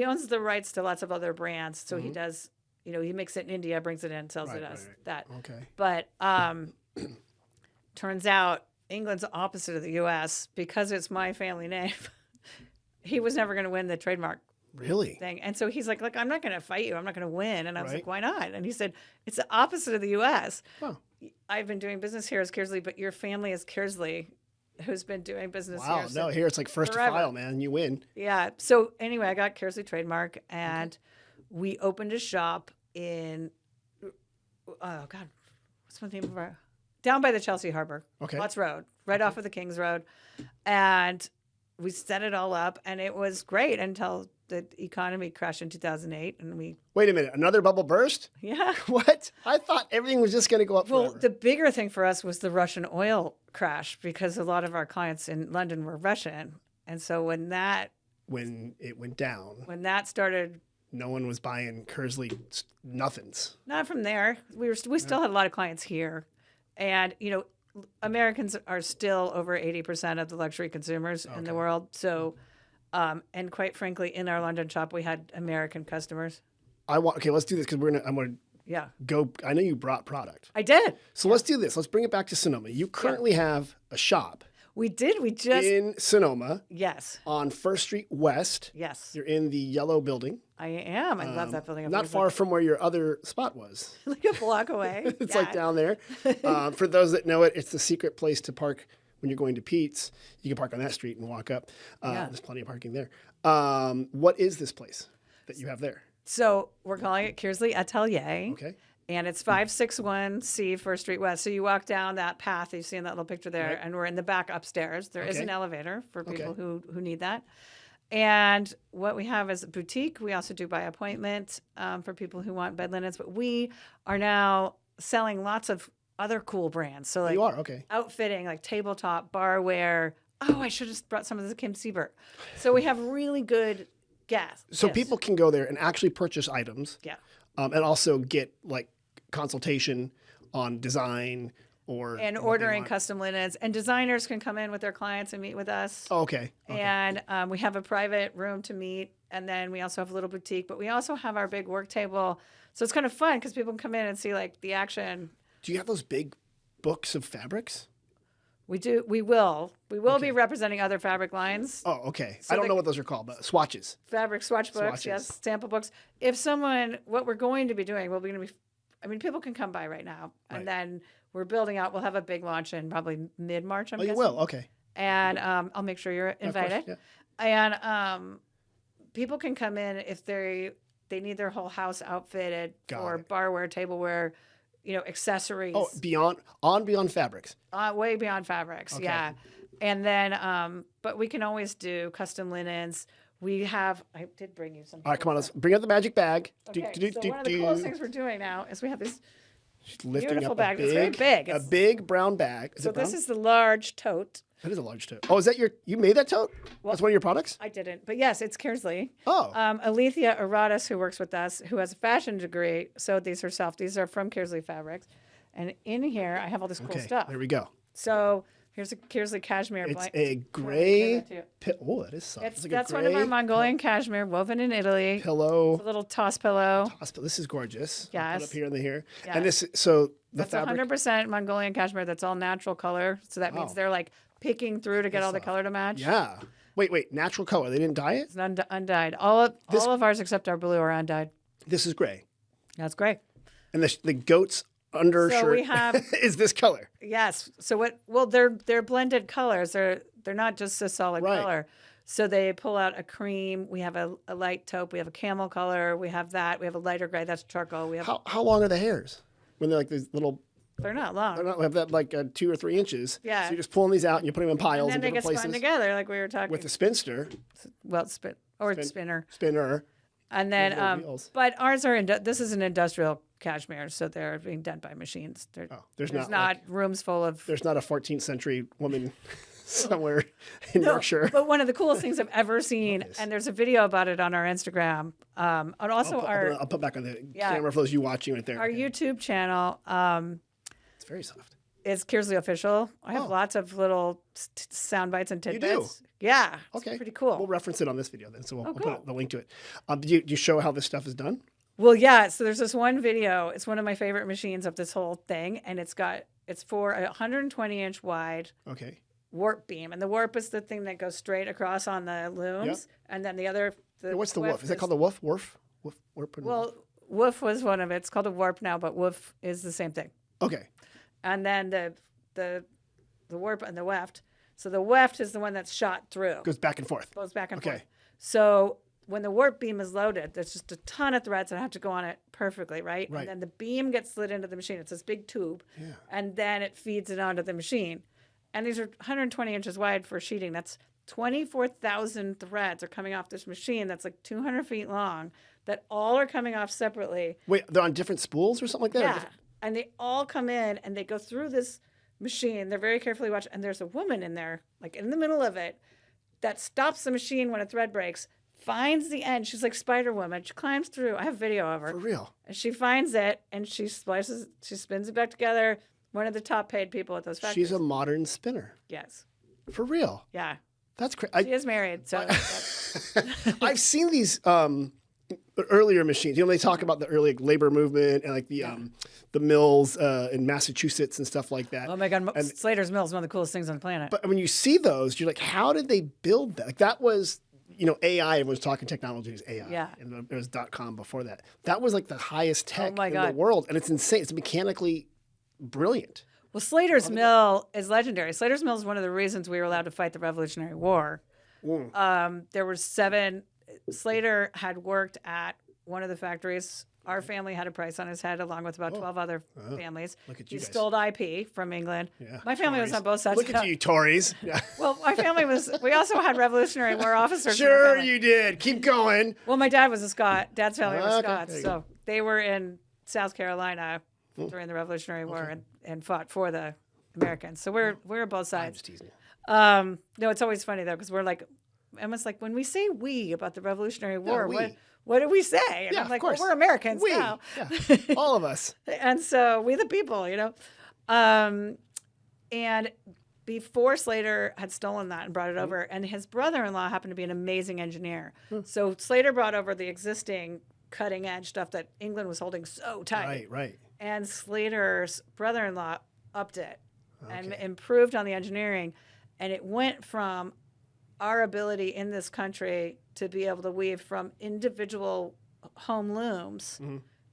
owns the rights to lots of other brands, so he does. He makes it in India, brings it in, sells it as that. Okay. But turns out England's opposite of the U.S. because it's my family name. He was never going to win the trademark. Really? Thing. And so he's like, look, I'm not going to fight you. I'm not going to win. And I was like, why not? And he said, it's the opposite of the U.S. Oh. I've been doing business here as Kersley, but your family is Kersley, who's been doing business here. Wow, no, here it's like first forever. to file, man. You win. Yeah. So anyway, I got Kersley trademark, and we opened a shop in, oh, God, what's the name of our, down by the Chelsea Harbor. Okay. Lots Road, right off of the King's Road. And we set it all up, and it was great until the economy crashed in 2008, and we... Wait a minute, another bubble burst? Yeah. What? I thought everything was just going to go up forever. Well, the bigger thing for us was the Russian oil crash, because a lot of our clients in London were Russian. And so when it went down... When that started... No one was buying Kersley nothings. Not from there. We still had a lot of clients here. And, Americans are still over 80% of the luxury consumers in the world. So... and quite frankly, in our London shop, we had American customers. Let's do this because I'm going to go. I know you brought product. I did. So let's do this. Let's bring it back to Sonoma. You currently have a shop. We did. We just in Sonoma. Yes. On First Street West. Yes. You're in the yellow building. I am. I love that building. Not far from where your other spot was. Like a block away. It's like down there. For those that know it, it's the secret place to park. When you're going to Pete's, you can park on that street and walk up. There's plenty of parking there. What is this place that you have there? So we're calling it Kearsley Atelier. Okay. And it's 561C First Street West. So you walk down that path, you see in that little picture there, and we're in the back upstairs. There is an elevator for people who need that. And what we have is a boutique. We also do by appointment for people who want bed linens. But we are now selling lots of other cool brands. So like outfitting, like tabletop, barware. Oh, I should have brought some of the Kim Siebert. So we have really good guests. So people can go there and actually purchase items. Yeah. And also get like consultation on design and ordering custom linens. And designers can come in with their clients and meet with us. Oh, okay. And we have a private room to meet. And then we also have a little boutique. But we also have our big work table. So it's kind of fun because people can come in and see like the action. Do you have those big books of fabrics? We do. We will. We will be representing other fabric lines. Oh, okay. So I don't know what those are called, but swatches. Fabric swatch books, yes. Sample books. What we're going to be doing, people can come by right now. And then we're building out. We'll have a big launch in probably mid-March, I'm guessing. You will? Okay. And I'll make sure you're invited. Of course, yeah. And people can come in if they need their whole house outfitted for barware, tableware, accessories. Oh, beyond fabrics. Way beyond fabrics, yeah. And then, but we can always do custom linens. I did bring you some. All right, come on, let's bring up the magic bag. Okay, so one of the coolest things we're doing now is we have this beautiful up bag. It's very big. A big brown bag. So this is the large tote. That is a large tote. Oh, is that you made that tote? Well, that's one of your products? I didn't, but yes, it's Kersley. Oh. Alethea Aratus, who works with us, who has a fashion degree, sewed these herself. These are from Kersley Fabrics. And in here, I have all this cool stuff. There we go. So here's a Kearsley cashmere It's blanket. a gray. Oh, that is soft. It's like That's a one of gray our Mongolian cashmere woven in Italy. pillow. It's a little toss pillow. This is gorgeous. Yes. I'll put up here and here. Yes. And this, so the That's fabric. 100% Mongolian cashmere. That's all natural color. So that means they're like picking through to get all the color to match. Yeah. Wait. Natural color. They didn't dye it? It's undyed. All of ours except our blue are undyed. This is gray. That's great. And the goat's undershirt So we have is this color. yes. So what? Well, they're blended colors. They're not just a solid color. So they pull out a cream. We have a light taupe. We have a camel color. We have that. We have a lighter gray. That's charcoal. We have. How long are the hairs? When they're like these little. They're not long. We have that like 2 or 3 inches. Yeah. So you're just pulling these out and you put them in piles And then they in get different spun places. together, like we were talking. With the spinster. Well, spinner. Spinner. And then, wheels. but ours are, this is an industrial cashmere, so they're being done by machines. There's not not rooms full of. There's not a 14th century woman somewhere in Yorkshire. But one of the coolest things I've ever seen, and there's a video about it on our Instagram, and also I'll put back on the camera for those of you watching right there. Our YouTube channel. It's very soft. It's Kearsley Official. I have lots of little sound bites and tidbits. You do? Yeah. Okay. It's pretty cool. We'll reference it on this video then, so we'll cool. put the link to it. Do you show how this stuff is done? Well, yeah. So there's this one video. It's one of my favorite machines of this whole thing, and it's for a 120-inch wide warp beam, and the warp is the thing that goes straight across on the looms, and then the other. What's the woof? Is that called the woof? Warp. Well, woof was one of it. It's called a warp now, but woof is the same thing. Okay. And then the warp and the weft. So the weft is the one that's shot through. Goes back and forth. Goes back and forth. So when the warp beam is loaded, there's just a ton of threads that have to go on it perfectly, right? And then the beam gets slid into the machine. It's this big tube. Yeah. And then it feeds it onto the machine. And these are 120 inches wide for sheeting. That's 24,000 threads are coming off this machine that's like 200 feet long that all are coming off separately. Wait, they're on different spools or something like that? Yeah. And they all come in and they go through this machine. They're very carefully watched. And there's a woman in there, like in the middle of it, that stops the machine when a thread breaks, finds the end. She's like Spider Woman. She climbs through. I have video of her. For real? And she finds it and she spins it back together. One of the top paid people at those factories. She's a modern spinner. Yes. For real? Yeah. That's crazy. She is married. So I've seen these earlier machines. You know, they talk about the early labor movement and like the mills in Massachusetts and stuff like that. oh my God. Slater's Mill is one of the coolest things on the planet. But when you see those, you're like, how did they build that? Like that was, AI. Everyone's talking technology is AI. Yeah. And there was .com before that. That was like the highest tech in the God. world. And it's insane. It's mechanically brilliant. Well, Slater's Mill is legendary. Slater's Mill is one of the reasons we were allowed to fight the Revolutionary War. There were 7. Slater had worked at one of the factories. Our family had a price on his head, along with about 12 other families. Look at you He guys. stole IP from England. Yeah, My family was on both sides. Look at you, Tories. Yeah. Well, my family was. We also had Revolutionary War officers. Sure, you did. Keep going. Well, my dad was a Scot. Dad's family was Okay, Scots, there you so they were in South Carolina during the Revolutionary War and fought for the Americans. So we're both I'm sides. just teasing you. No, it's always funny though because we're like, Emma's like, when we say "we" about the Revolutionary War, we. what do we say? And Yeah, I'm like, of course. well, we're Americans We. now. Yeah. All of us. And so we the people, and before Slater had stolen that and brought it over, and his brother-in-law happened to be an amazing engineer. So Slater brought over the existing cutting edge stuff that England was holding so tight. Right. And Slater's brother-in-law upped it and improved on the engineering. And it went from our ability in this country to be able to weave from individual home looms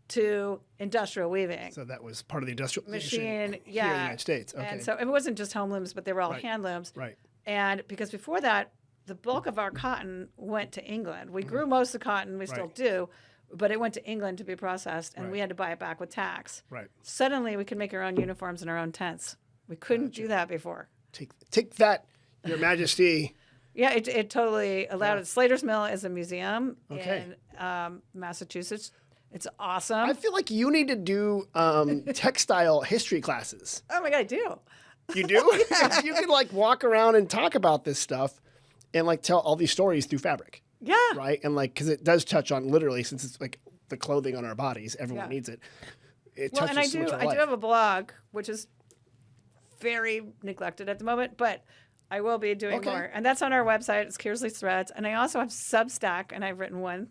to industrial weaving. So that was part of the industrial Machine, here in the United States. Okay. And so it wasn't just home looms, but they were all hand looms. Right. And because before that, the bulk of our cotton went to England. We grew most of the cotton, we still do, but it went to England to be processed, and we had to buy it back with tax. Right. Suddenly, we could make our own uniforms and our own tents. We couldn't do that before. Take that, Your Majesty. Yeah, it totally allowed it. Slater's Mill is a museum in Massachusetts. It's awesome. I feel like you need to do textile history classes. Oh my God, I do. You do? You can like walk around and talk about this stuff and like tell all these stories through fabric. Yeah. Right? And like, because it does touch on literally, since it's like the clothing on our bodies, everyone needs it. It touches and I so much of our do life. have a blog, which is very neglected at the moment, but I will be doing more. And that's on our website. It's Kearsley Threads. And I also have Substack, and I've written one.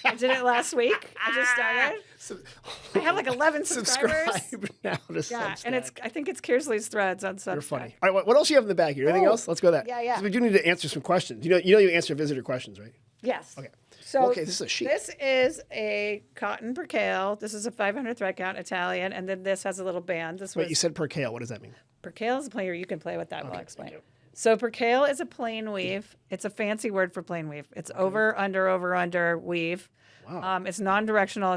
I did it last week. I just started. I have like 11 subscribers. Subscribe now to Substack. And I think it's Kearsley's Threads on Substack. You're funny. All right, what else do you have in the bag here? Anything else? Let's go with that. Yeah. 'Cause we do need to answer some questions. You answer visitor questions, right? Yes. Okay. So this is a sheet. This is a cotton percale. This is a 500 thread count Italian, and then this has a little band. Wait, you said percale. What does that mean? Percale is a player. You can play with that. Okay, I'll explain. So percale is a plain weave. It's a fancy word for plain weave. It's over, under weave. Wow. It's non-directional.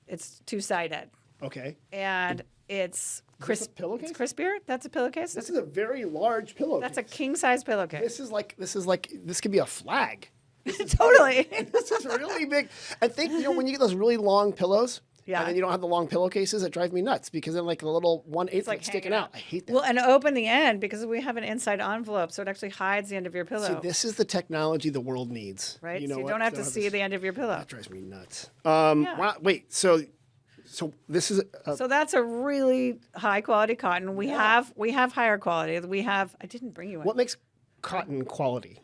It's two-sided. Okay. And it's crisp. Pillowcase? It's crispier. That's a pillowcase. This is a very large pillowcase. That's a king-size pillowcase. This could be a flag. Totally. This is really big. I think, when you get those really long pillows, and then you don't have the long pillowcases, it drives me nuts because then like the little 1/8 like sticking out. I hate that. Well, and open the end because we have an inside envelope, so it actually hides the end of your pillow. See, this is the technology the world needs. Right? So you don't have to see the end of your pillow. That drives me nuts. Wow, wait, so this is so that's a really high quality cotton. We have higher quality. I didn't bring you one. What makes cotton quality?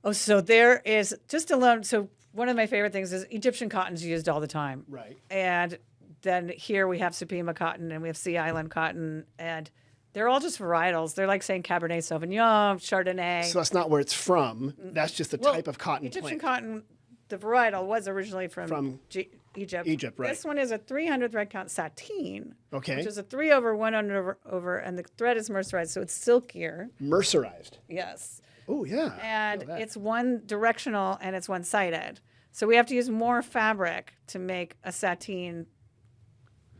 Oh, so there is just alone. So one of my favorite things is Egyptian cotton's used all the time. Right. And then here we have Supima cotton and we have Sea Island cotton, and they're all just varietals. They're like saying Cabernet Sauvignon, Chardonnay. So that's not where it's from. That's just the type of cotton Egyptian plant. cotton, the varietal was originally from Egypt. Egypt, right. This one is a 300 thread count sateen. Okay. Which is a 3 over, 1 over, and the thread is mercerized, so it's silkier. Mercerized. Yes. Oh, yeah. And it's one directional and it's one-sided. So we have to use more fabric to make a sateen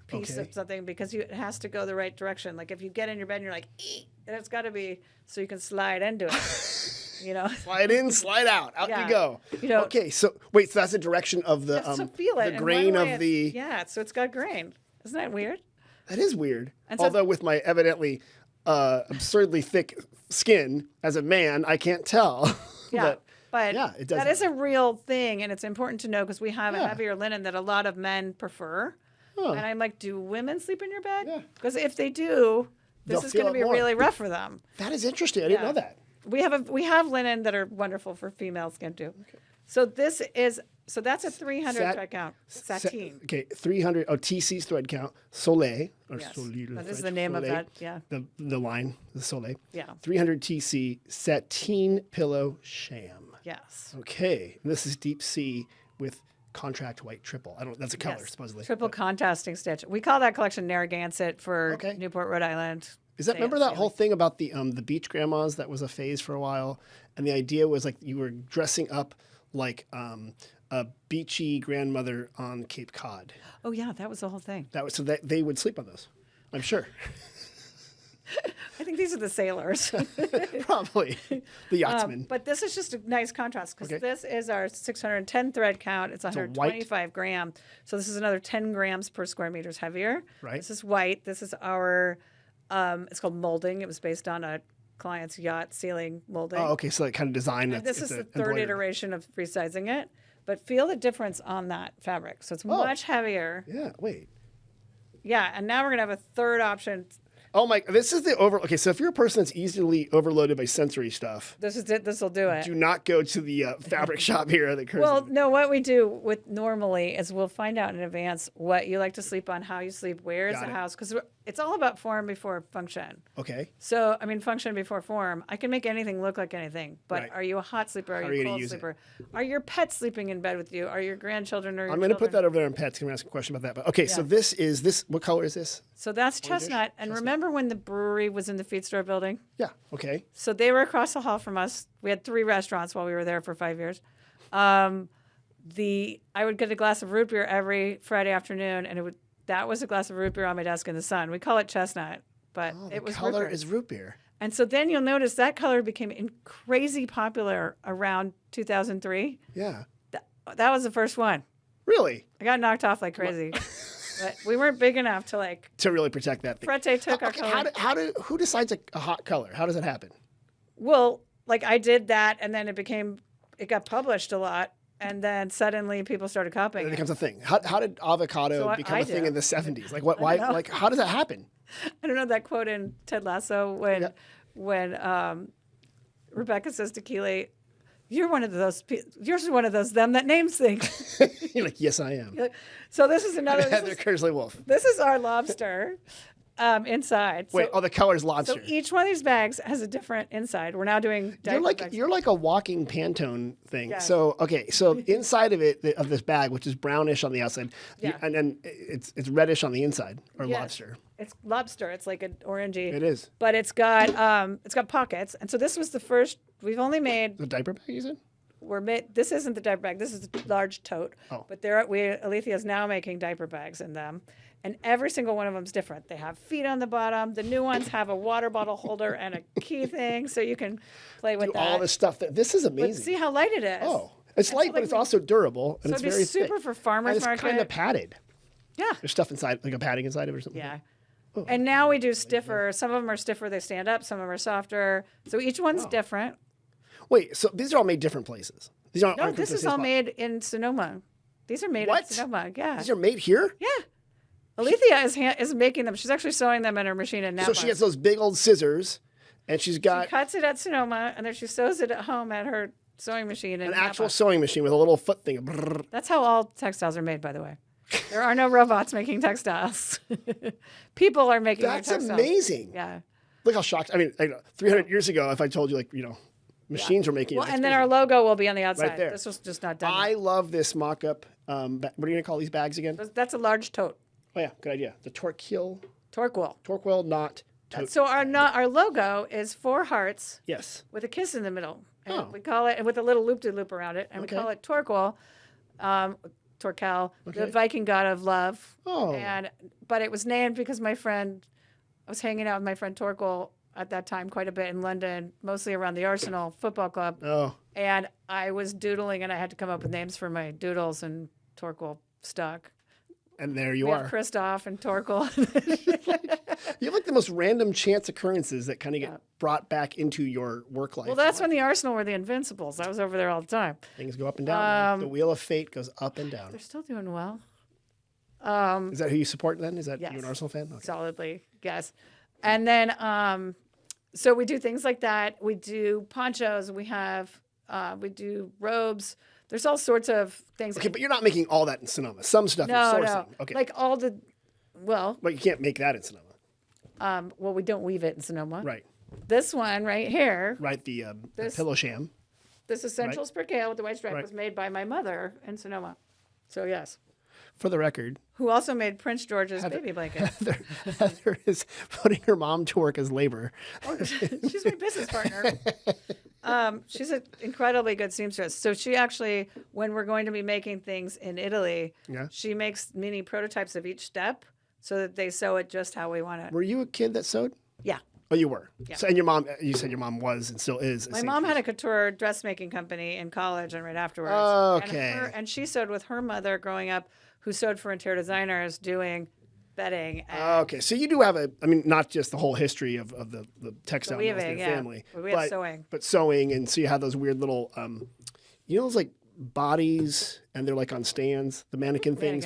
piece of something because it has to go the right direction. Like if you get in your bed and you're like, eek, and it's got to be so you can slide into it. Slide in, slide out. Out you go. Okay, so wait, so that's the direction of the so feel it. The grain of the. Yeah, so it's got grain. Isn't that weird? That is weird. Although with my evidently absurdly thick skin as a man, I can't tell. Yeah. But it does. That is a real thing, and it's important to know because we have a heavier linen that a lot of men prefer. And I'm like, do women sleep in your bed? Yeah. Because if they do, this is going to be really rough for them. That is interesting. I didn't know that. We have linen that are wonderful for female skin too. Okay. So that's a 300 thread count. Sateen. 300. Oh, TC's thread count. Soleil or Soleil. That is the name of that. Yeah. The line, the Soleil. Yeah. 300 TC sateen pillow sham. Yes. Okay. And this is deep sea with contract white triple. That's a color supposedly. Triple contrasting stitch. We call that collection Narragansett for Newport, Rhode Island. Remember that whole thing about the beach grandmas? That was a phase for a while, and the idea was like you were dressing up like a beachy grandmother on Cape Cod. Oh yeah, that was the whole thing. So that they would sleep on those, I'm sure. I think these are the sailors. Probably the yachtsmen. But this is just a nice contrast because this is our 610 thread count. It's 125 grams. So this is another 10 grams per square meters heavier. Right. This is white. This is our. It's called molding. It was based on a client's yacht ceiling molding. Oh, okay. So that kind of design. This is the third iteration of resizing it. But feel the difference on that fabric. So it's much heavier. Yeah. Wait. Yeah, and now we're gonna have a third option. Oh my! This is the Okay, so if you're a person that's easily overloaded by sensory stuff, this is it. This will do it. Do not go to the fabric shop here at the Kersley. Well, no. What we do with normally is we'll find out in advance what you like to sleep on, how you sleep, where is the house, because it's all about form before function. Okay. So I mean, function before form. I can make anything look like anything, but are you a hot sleeper? Are you a cold sleeper? Are your pets sleeping in bed with you? Are your grandchildren or your I'm going to put that over there on pets. I'm going to ask a question about that. But okay, so this is what color is this? So that's chestnut. And remember when the brewery was in the feed store building? Yeah. Okay. So they were across the hall from us. We had 3 restaurants while we were there for 5 years. I would get a glass of root beer every Friday afternoon, and that was a glass of root beer on my desk in the sun. We call it chestnut, but it was color is root beer. And so then you'll notice that color became crazy popular around 2003. Yeah. That was the first one. Really? I got knocked off like crazy. But we weren't big enough to really protect that thing. Frette took our color. Who decides a hot color? How does it happen? Well, like I did that, and then it got published a lot, and then suddenly people started copying. It becomes a thing. How did avocado become a thing in the 70s? Like what? Why? Like how does that happen? I don't know that quote in Ted Lasso when Rebecca says to Keeley, you're one of those them that names things. You're like, yes, I am. So this is another. Heather Kersley Wolf. This is our lobster inside. Wait, the color's lobster. So each one of these bags has a different inside. We're now doing. You're like a walking Pantone thing. Yeah. So inside of this bag, which is brownish on the outside, and then it's reddish on the inside, or lobster. It's lobster. It's like an orangey. It is. But it's got pockets, and so this was the first. We've only made the diaper bag. You said. This isn't the diaper bag. This is a large tote. Oh. But Alethea is now making diaper bags in them. And every single one of them is different. They have feet on the bottom. The new ones have a water bottle holder and a key thing, so you can play with that. All this stuff. This is amazing. But see how light it is. Oh, it's light, but it's also durable, and so it's very super thick. for farmers and market. It's kind of padded. Yeah. There's stuff inside, like a padding inside of it or something. Yeah. Oh. And now we do stiffer. Some of them are stiffer. They stand up. Some of them are softer. So each one's different. Wait, so these are all made different places? These aren't. No, this is all made in Sonoma. These are made in Sonoma. Yeah. These are made here? Yeah. Alethea is making them. She's actually sewing them in her machine in Napa. So she gets those big old scissors, and she cuts it at Sonoma, and then she sews it at home at her sewing machine in an Napa. actual sewing machine with a little foot thing. That's how all textiles are made, by the way. There are no robots making textiles. People are making our textiles. That's amazing. Yeah. Look how shocked. I mean, 300 years ago, if I told you, machines were making it. Well, and then our logo will be on the outside. Right there. This was just not done I yet. love this mock-up. What are you going to call these bags again? That's a large tote. Oh, yeah. Good idea. The Torquil, not tote. So our logo is 4 hearts. Yes. With a kiss in the middle. And we call it, with a little loop-de-loop around it. And we call it Torquil. Torquil, the Viking god of love. Oh. But it was named because I was hanging out with my friend Torquil at that time quite a bit in London, mostly around the Arsenal Football Club. Oh. And I was doodling, and I had to come up with names for my doodles, and Torquil stuck. And there you we are. Have Christoph and Torquil. You have like the most random chance occurrences that kind of get brought back into your work life. Well, that's when the Arsenal were the Invincibles. I was over there all the time. Things go up and down. Man. The wheel of fate goes up and down. They're still doing well. Is that who you support then? Is that you an Arsenal fan? Okay. Solidly, yes. And then, so we do things like that. We do ponchos. We do robes. There's all sorts of things. Okay, but you're not making all that in Sonoma. Some stuff you're sourcing. No. Okay. Like all the, well. But you can't make that in Sonoma. Well, we don't weave it in Sonoma. Right. This one right here. Right, the pillow sham. This Essentials Percale with the white stripe was made by my mother in Sonoma. So, yes. For the record. Who also made Prince George's baby blanket. Heather is putting her mom to work as labor. Oh, she's my business partner. She's an incredibly good seamstress. So she actually, when we're going to be making things in Italy, she makes mini prototypes of each step so that they sew it just how we want it. Were you a kid that sewed? Yeah. Oh, you were? Yeah. So, and you said your mom was and still is. My mom had a couture dressmaking company in college and right afterwards. Oh, okay. And she sewed with her mother growing up, who sewed for interior designers doing bedding. Okay. So you do have not just the whole history of the textile mills in your family. We have sewing. But sewing, and so you have those weird little, those like bodies, and they're like on stands, the mannequin things.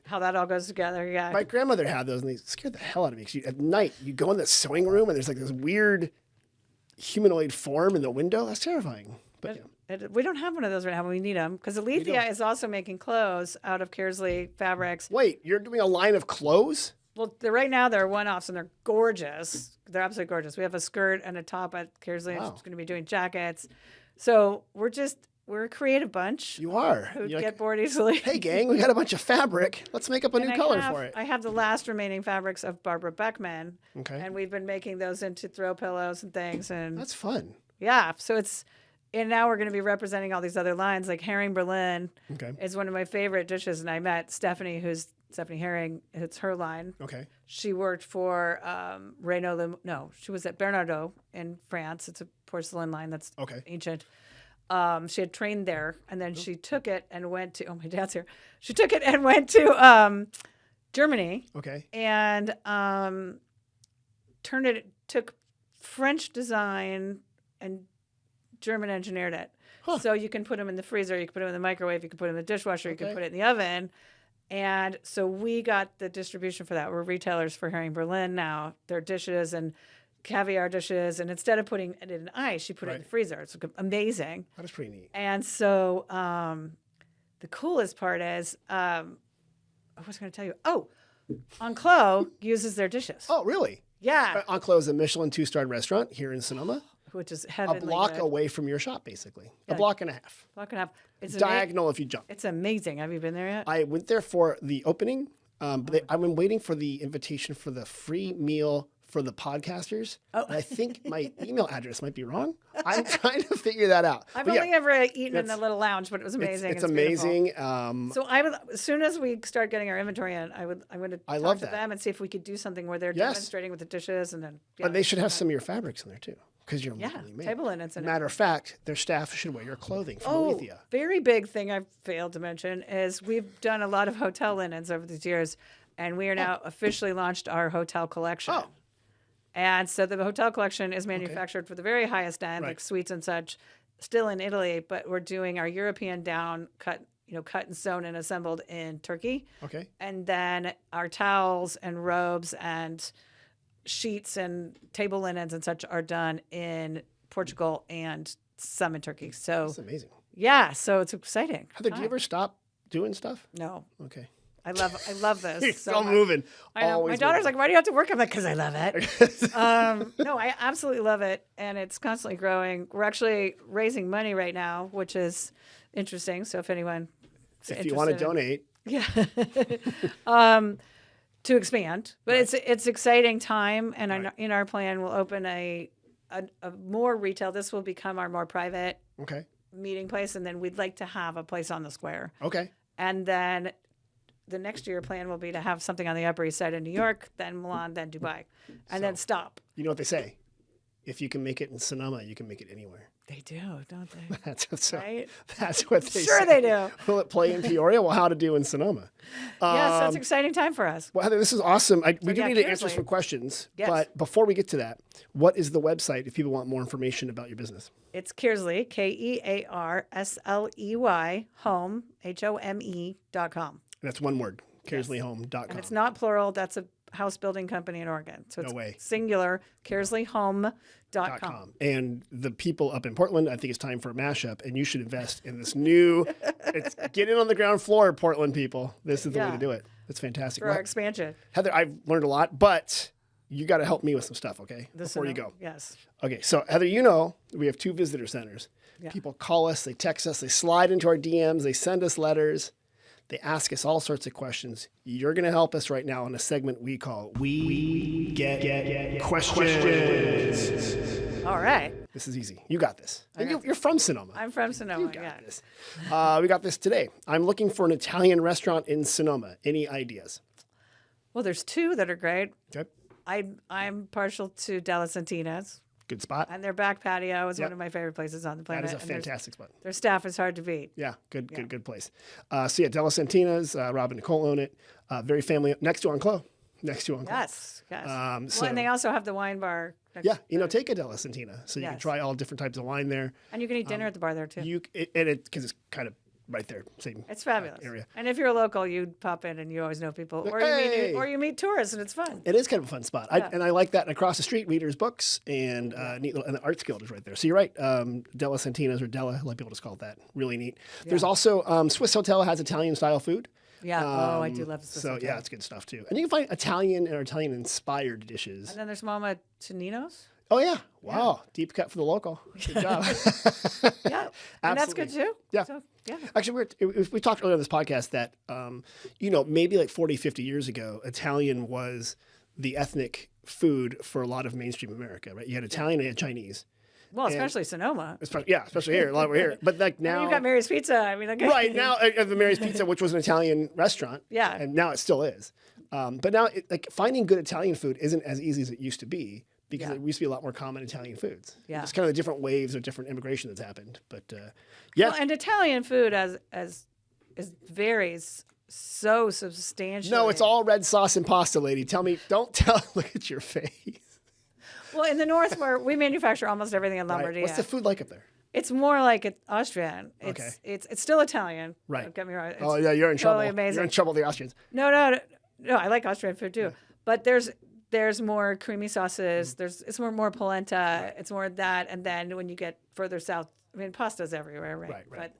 How that all goes together, yeah. My grandmother had those, and they scared the hell out of me. At night, you go in the sewing room, and there's like this weird humanoid form in the window. That's terrifying. But we don't have one of those right now. We need them because Alethea is also making clothes out of Kearsley fabrics. Wait, you're doing a line of clothes? Well, right now they're one-offs and they're gorgeous. They're absolutely gorgeous. We have a skirt and a top at Kearsley. Wow. She's going to be doing jackets. So we're a creative bunch. You are. Who get bored easily. Hey, gang, we got a bunch of fabric. Let's make up a new color for it. I have the last remaining fabrics of Barbara Beckman. Okay. And we've been making those into throw pillows and things. And that's fun. Yeah. So and now we're going to be representing all these other lines, like herring Berlin is one of my favorite dishes. And I met Stephanie Herring. It's her line. Okay. She worked for she was at Bernardo in France. It's a porcelain line that's ancient. She had trained there, and then she took it and went to. Oh, my dad's here. She took it and went to Germany. Okay. And took French design and German engineered it. Huh. So you can put them in the freezer, you can put them in the microwave, you can put them in the dishwasher, you can put it in the oven. And so we got the distribution for that. We're retailers for Herring Berlin now. Their dishes and caviar dishes. And instead of putting it in ice, she put it in the freezer. It's amazing. That is pretty neat. And so the coolest part is, I was going to tell you, Enclos uses their dishes. Oh, really? Yeah. Enclos is a Michelin 2-star restaurant here in Sonoma. Which is heavenly. A block good. away from your shop, basically. Yeah. A block and a half. Block and a half. It's diagonal if you jump. It's amazing. Have you been there yet? I went there for the opening. But I've been waiting for the invitation for the free meal for the podcasters. Oh. And I think my email address might be wrong. I'm trying to figure that out. I've only ever eaten in the little lounge, but it was amazing. It's amazing. So I would, as soon as we start getting our inventory in, I'm going to talk to them and see if we could do something where they're demonstrating with the dishes, and then. Yeah, but they should have some of your fabrics in there too, because you're locally made. Table linens. Matter of fact, their staff should wear your clothing from Alethea. Very big thing I failed to mention is we've done a lot of hotel linens over these years, and we are now officially launched our hotel collection. Oh. And so the hotel collection is manufactured for the very highest end, like suites and such, still in Italy, but we're doing our European down cut and sewn and assembled in Turkey. Okay. And then our towels and robes and sheets and table linens and such are done in Portugal and some in Turkey. So that's amazing. Yeah, so it's exciting. Heather, do you ever stop doing stuff? No. Okay. I love this. It's so moving. I know. My daughter's like, why do you have to work? I'm like, because I love it. No, I absolutely love it. And it's constantly growing. We're actually raising money right now, which is interesting. So if anyone if you want to donate. Yeah. To expand. But it's exciting time. And in our plan, we'll open a more retail. This will become our more private meeting place. And then we'd like to have a place on the square. Okay. And then the next year plan will be to have something on the Upper East Side in New York, then Milan, then Dubai, and then stop. You know what they say? If you can make it in Sonoma, you can make it anywhere. They do, don't they? That's right? That's what they say. Sure they do. Will it play in Peoria? Well, how to do in Sonoma? Yes, that's an exciting time for us. Well, Heather, this is awesome. We do need to answer some questions. Yes. But before we get to that, what is the website if people want more information about your business? It's Kearsley, Kearsley, home, HOME.com. That's one word, kersleyhome.com. And it's not plural. That's a house building company in Oregon. So it's singular, kersleyhome.com. And the people up in Portland, I think it's time for a mashup, and you should invest in this new, get in on the ground floor, Portland people. This is the way to do it. That's fantastic. For our expansion. Heather, I've learned a lot, but you got to help me with some stuff, okay? Before you go. Yes. Okay, so Heather, we have 2 visitor centers. Yeah. People call us, they text us, they slide into our DMs, they send us letters. They ask us all sorts of questions. You're going to help us right now in a segment we call We Get Questions. All right. This is easy. You got this. And you're from Sonoma. I'm from Sonoma, You got this. We got this today. I'm looking for an Italian restaurant in Sonoma. Any ideas? Well, there's 2 that are great. Okay. I'm partial to Della Santina's. Good spot. And their back patio is one of my favorite places on the planet. That is a fantastic spot. Their staff is hard to beat. Yeah, good place. So Della Santina's, Rob and Nicole own it. Very family, next to Enclos. Yes. And they also have the wine bar. Take a Della Santina. So you can try all different types of wine there. And you can eat dinner at the bar there too. Because it's kind of right there, same. It's fabulous area. And if you're a local, you pop in and you always know people, or you meet tourists, and it's fun. It is kind of a fun spot, and I like that. Across the street, Reader's Books and neat little, and the Arts Guild is right there. So you're right, Della Santina's or Della, a lot of people just call it that. Really neat. Yeah. There's also Swiss Hotel has Italian style food. Yeah. I do love the Swiss Hotel. Yeah, it's good stuff too. And you can find Italian or Italian inspired dishes. And then there's Mama Tonino's. Oh, yeah. Wow. Yeah. Deep cut for the local. Good job. Yeah. And that's good, too. Yeah. So, yeah. Actually, we talked earlier on this podcast that, maybe like 40, 50 years ago, Italian was the ethnic food for a lot of mainstream America, right? You had Italian and you had Chinese. Well, especially Sonoma. Especially here. A lot of here. But like now. You've got Mary's Pizza. Right. Now, the Mary's Pizza, which was an Italian restaurant. Yeah. And now it still is. But now, finding good Italian food isn't as easy as it used to be. Because there used to be a lot more common Italian foods. Yeah. It's kind of the different waves of different immigration that's happened. But Well, and Italian food varies so substantially. No, it's all red sauce and pasta, lady. Look at your face. Well, in the north where we manufacture almost everything in Lombardia. Right. What's the food like up there? It's more like Austrian. It's still Italian. Right. Don't get me wrong. It's Oh, yeah, you're in trouble. totally amazing. You're in trouble with the Austrians. No, I like Austrian food too. But there's more creamy sauces. It's more polenta. It's more of that. And then when you get further south, I mean, pasta's everywhere, right? Right.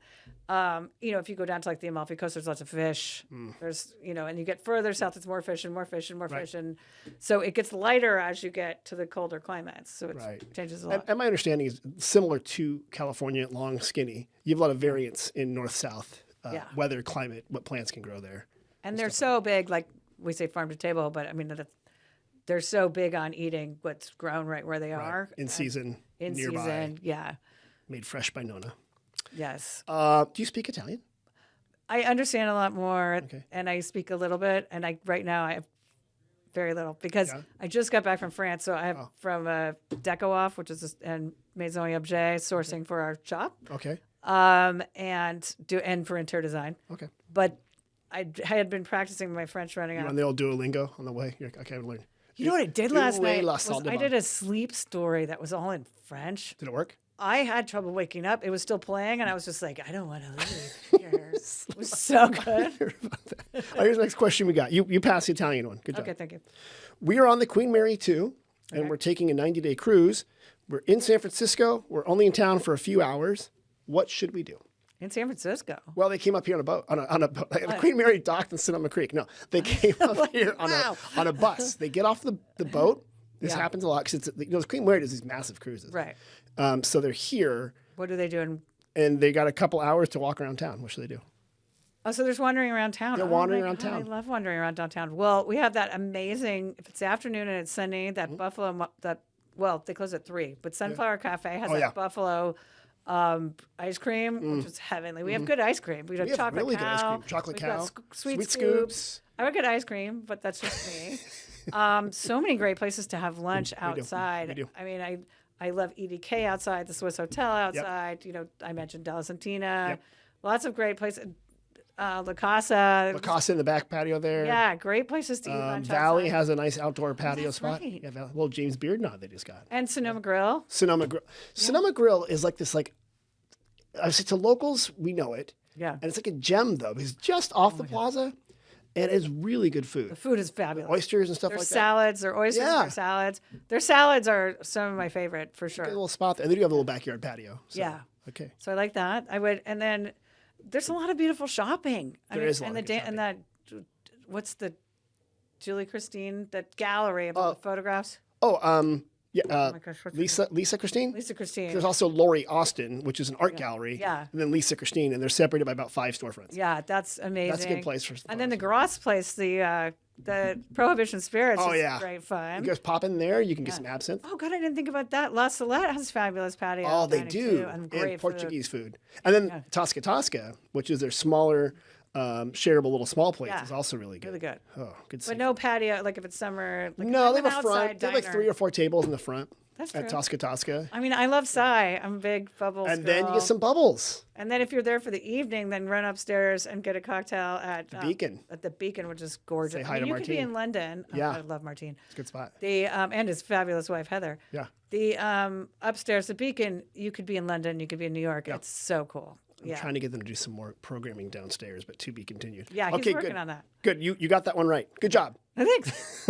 But if you go down to like the Amalfi Coast, there's lots of fish. There's, and you get further south, it's more fish and more fish and more fish. And so it gets lighter as you get to the colder climates. So it changes a lot. And my understanding is similar to California, long, skinny. You have a lot of variance in north-south weather, climate, what plants can grow there. And they're so big, like we say farm to table, but I mean, they're so big on eating what's grown right where they are. In season, in nearby. Season, yeah. Made fresh by Nona. Yes. Do you speak Italian? I understand a lot more, and I speak a little bit. And right now I have very little because I just got back from France. So I have from Deco Off, which is and Maison Objet sourcing for our shop. Okay. And for interior design. Okay. But I had been practicing my French running out. On the old Duolingo on the way. Okay, I've learned. You know what I did last night? I did a sleep story that was all in French. Did it work? I had trouble waking up. It was still playing, and I was just like, I don't want to leave here. It was so good. Here's the next question we got. You passed the Italian one. Good job. Okay, thank you. We are on the Queen Mary 2, and we're taking a 90-day cruise. We're in San Francisco. We're only in town for a few hours. What should we do? In San Francisco? Well, they came up here on a boat. On a boat. The Queen Mary docked in Sonoma Creek. No, they came up here on a bus. They get off the boat. This happens a lot because the Queen Mary does these massive cruises. Right. So they're here. What do they do? And they got a couple hours to walk around town. What should they do? Oh, so there's wandering around town. They're wandering around town. I love wandering around downtown. Well, we have that amazing, if it's afternoon and it's sunny, that buffalo, they close at 3, but Sunflower Cafe has buffalo ice cream, which is heavenly. We have good ice cream. We have chocolate really cow. Good ice cream. Chocolate We've cow. got sweet scoops. I would get ice cream, but that's just me. So many great places to have lunch outside. We do. I mean, I love EDK outside, the Swiss Hotel outside. Yep. I mentioned Della Santina. Yep. Lots of great places. La Casa. La Casa in the back patio there. Yeah, great places to eat lunch Valley outside. has a nice outdoor patio spot. Right. Yeah, Little James Beard Knot they just got. And Sonoma Grill. Sonoma Grill. Sonoma Grill is like this, I say to locals, we know it. Yeah. And it's like a gem, though. It's just off the plaza, and it's really good food. The food is fabulous. Oysters and stuff their like that. Salads, their oysters, their salads. Their salads are some of my favorite, for sure. Got a little spot there. And they do have a little backyard patio. So, yeah. Okay. So I like that. And then there's a lot of beautiful shopping. There is a lot of shopping. And that, what's the Julie Christine, that gallery about the photographs? Yeah, oh my gosh, Lisa Christine? Lisa Christine. There's also Lori Austin, which is an art gallery. Yeah. And then Lisa Christine, and they're separated by about 5 storefronts. Yeah, that's amazing. That's a good place for And then the Gross place, the Prohibition Spirits is great fun. You guys pop in there, you can get some absinthe. Oh, God, I didn't think about that. La Salette has fabulous patio. Oh, they do. And great Portuguese food. And then Tosca Tosca, which is their smaller, shareable little small plates, is also really good. Really good. Oh, good. But no patio, like if it's summer. No, they have a front. They have like 3 or 4 tables in the front. That's true. At Tosca Tosca. I mean, I love Psy. I'm a big bubbles And girl. then you get some bubbles. And then if you're there for the evening, then run upstairs and get a cocktail at the Beacon. At the Beacon, which is gorgeous. Say hi to you Martine. could be in London. Yeah. I love Martine. It's a good spot. And his fabulous wife, Heather. Yeah. The upstairs, the Beacon, you could be in London, you could be in New York. Yeah. It's so cool. I'm trying to get them to do some more programming downstairs, but to be continued. Yeah, he's working on that. Good. You got that one right. Good job. Thanks.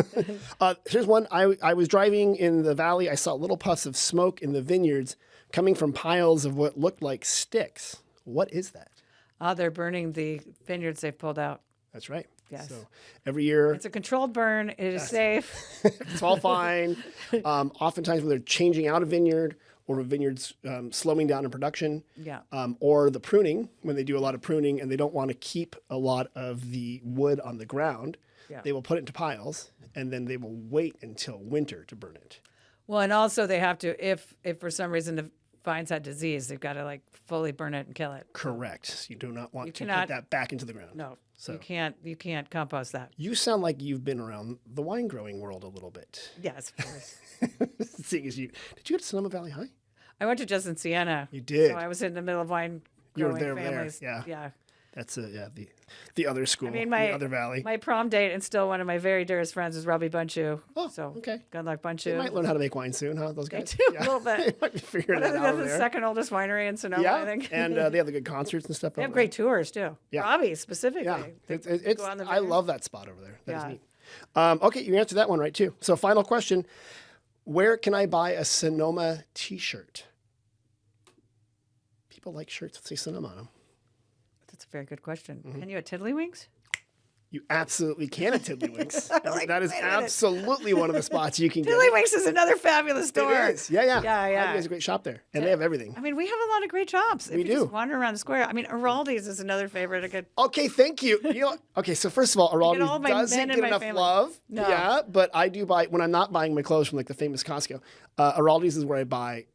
Here's one. I was driving in the valley. I saw little puffs of smoke in the vineyards coming from piles of what looked like sticks. What is that? They're burning the vineyards they've pulled out. That's right. Yes. So every year. It's a controlled burn. It is safe. It's all fine. Oftentimes when they're changing out a vineyard or a vineyard's slowing down in production, or the pruning, when they do a lot of pruning and they don't want to keep a lot of the wood on the ground, they will put it into piles and then they will wait until winter to burn it. Well, and also they have to, if for some reason the vines had disease, they've got to fully burn it and kill it. Correct. You do not want to put that back into the ground. No, so you can't compost that. You sound like you've been around the wine growing world a little bit. Yes, of course. Seeing as did you go to Sonoma Valley High? I went to Justin Siena. You did. So I was in the middle of wine growing You were there, families. there. Yeah. Yeah. That's the other school, I mean, the other valley. My prom date and still one of my very dearest friends is Robbie Bunchu. Oh, so okay. Good luck, Bunchu. They might learn how to make wine soon, huh? Those guys. They do, a little bit. They might be figuring that out over the there. second oldest winery in Sonoma, Yeah, I think. and they have the good concerts and stuff. They have great tours too. Yeah. Robbie specifically. Yeah, Go on the I love that spot over there. That is Yeah. neat. Okay, you answered that one right too. So final question. Where can I buy a Sonoma t-shirt? People like shirts that say Sonoma on them. That's a very good question. Can you at Tiddlywinks? You absolutely can at Tiddlywinks. Like, that is wait a minute. absolutely one of the spots you can get. Tiddlywinks is another fabulous store. It is. Yeah. Yeah. It's a great shop there. And they have everything. I mean, we have a lot of great shops. If We you do. Just wander around the square. I mean, Araldi's is another favorite. Okay, thank you. You know, okay, so first of all, all Araldi my doesn't men get in my enough family. love. No. Yeah, but I do buy, when I'm not buying my clothes from like the famous Costco, Araldi's is where I buy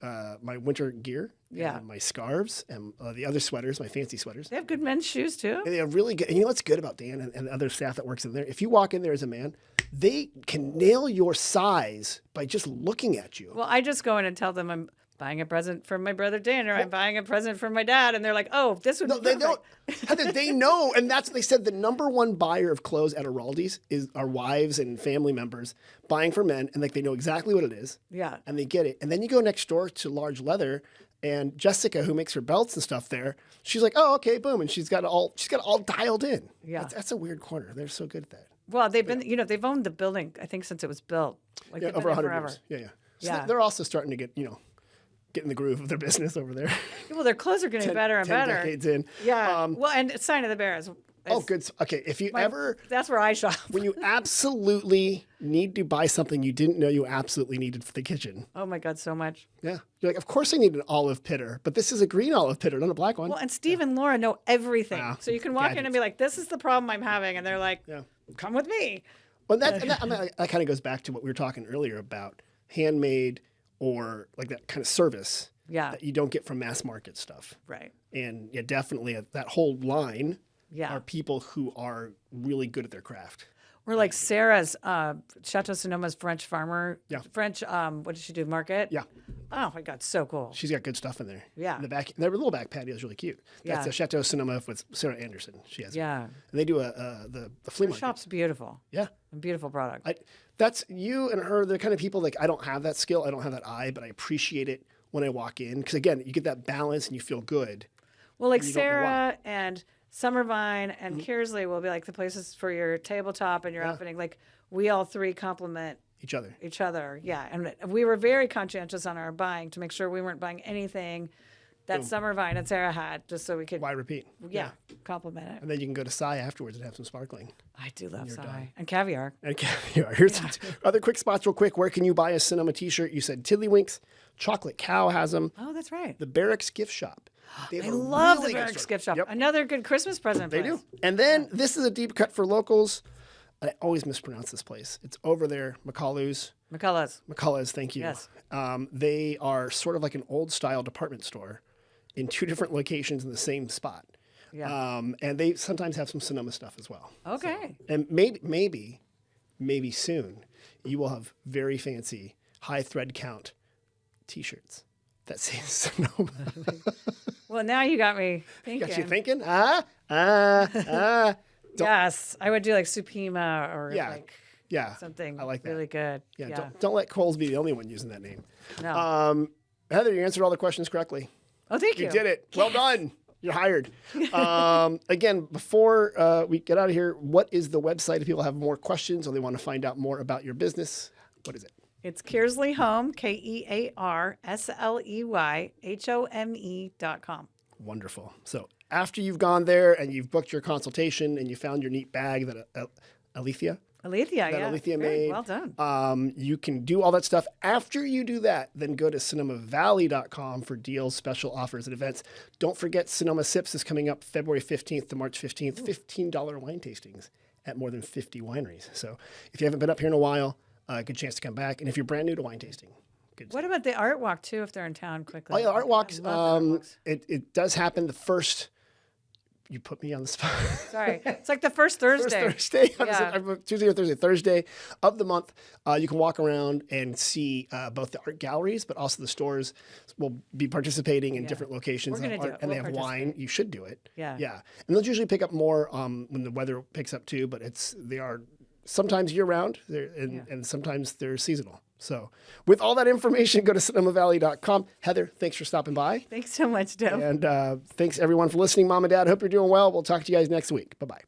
my winter gear. Yeah. And my scarves and the other sweaters, my fancy sweaters. They have good men's shoes too. And they have really good, and you know what's good about Dan and the other staff that works in there? If you walk in there as a man, they can nail your size by just looking at you. Well, I just go in and tell them I'm buying a present for my brother Dan, or I'm buying a present for my dad, and they're like, "Oh, this would No, be they perfect." don't. Heather, they know, and that's what they said. The number one buyer of clothes at Araldi's is our wives and family members buying for men, and like they know exactly what it is. Yeah. And they get it. And then you go next door to Large Leather, and Jessica, who makes her belts and stuff there, she's like, "Oh, okay, boom," and she's got it all dialed in. Yeah. That's a weird corner. They're so good at that. Well, they've been, they've owned the building, I think, since it was built. Like Yeah, they've over been there 100 forever. years. Yeah. So Yeah. they're also starting to get in the groove of their business over there. Well, their clothes are getting better and 10 better. decades in. Yeah. Well, and Sign of the Bears. Oh, good. Okay, if you ever, That's where I shop. when you absolutely need to buy something you didn't know you absolutely needed for the kitchen. Oh my God, so much. Yeah. You're like, of course I need an olive pitter, but this is a green olive pitter, not a black one. Well, and Steve and Laura know everything. Ah, So you can walk in and be like, "This is the problem I'm having," and they're like, Yeah. "Come with me." Well, that kind of goes back to what we were talking earlier about handmade or like that kind of service Yeah. that you don't get from mass market stuff. Right. And yeah, definitely that whole line Yeah. are people who are really good at their craft. Or like Sarah's Chateau Sonoma's French farmer. Yeah. French. What did she do? Market. Yeah. Oh my God, so cool. She's got good stuff in there. Yeah. In the back, their little back patio is really cute. That's Yeah. the Chateau Sonoma with Sarah Anderson. She has it. Yeah. And they do the flea Her market. shop's beautiful. Yeah. A beautiful product. That's you and her. The kind of people like I don't have that skill. I don't have that eye, but I appreciate it when I walk in because again, you get that balance and you feel good. Well, like you don't know why. Sarah and Summervine and Kearsley will be like the places for your tabletop and your opening. Like we all three complement Each other. each other. Yeah. And we were very conscientious on our buying to make sure we weren't buying anything that Summervine and Sarah had, just so we could, Why repeat? compliment it. And then you can go to Psy afterwards and have some sparkling. I do love Psy. And caviar. And caviar. Here's some other quick spots real quick. Where can you buy a Sonoma t-shirt? You said Tiddlywinks. Chocolate Cow has them. Oh, that's right. The Barracks Gift Shop. They have I a love really the good Barracks store. gift shop. Yep, Another good Christmas present they place. do. And then this is a deep cut for locals. I always mispronounce this place. It's over there, McCullough's, thank you. Yes. They are sort of like an old style department store in two different locations in the same spot. Yeah. And they sometimes have some Sonoma stuff as well. Okay. And maybe soon you will have very fancy high thread count t-shirts that say Sonoma. Well, now you got me thinking. Got you thinking? Yes, I would do like Supima or Yeah. like Yeah. something I like that. really good. Yeah. Don't let Coles be the only one using that name. No. Heather, you answered all the questions correctly. Oh, thank you. You did it. Well done. You're hired. Again, before we get out of here, what is the website if people have more questions or they want to find out more about your business? What is it? It's Kearsley Home, KearsleyHome.com. Wonderful. So after you've gone there and you've booked your consultation and you found your neat bag that Alethea made. Well done. You can do all that stuff. After you do that, then go to SonomaValley.com for deals, special offers, and events. Don't forget Sonoma Sips is coming up February 15th to March 15th, $15 wine tastings at more than 50 wineries. So if you haven't been up here in a while, good chance to come back. And if you're brand new to wine tasting, good. What about the art walk too? If they're in town quickly. Oh yeah, art walks. I love the art walks. It does happen the first You put me on the spot. Sorry. It's like the first Thursday. Thursday. Yeah. Tuesday or Thursday. Thursday of the month. You can walk around and see both the art galleries, but also the stores will be participating in different locations. We're gonna do it. And they We'll have wine. You should do it. Yeah. Yeah. And they'll usually pick up more when the weather picks up too, but they are sometimes year round and sometimes they're seasonal. So with all that information, go to SonomaValley.com. Heather, thanks for stopping by. Thanks so much, Tim. And thanks everyone for listening. Mom and Dad, hope you're doing well. We'll talk to you guys next week. Bye-bye.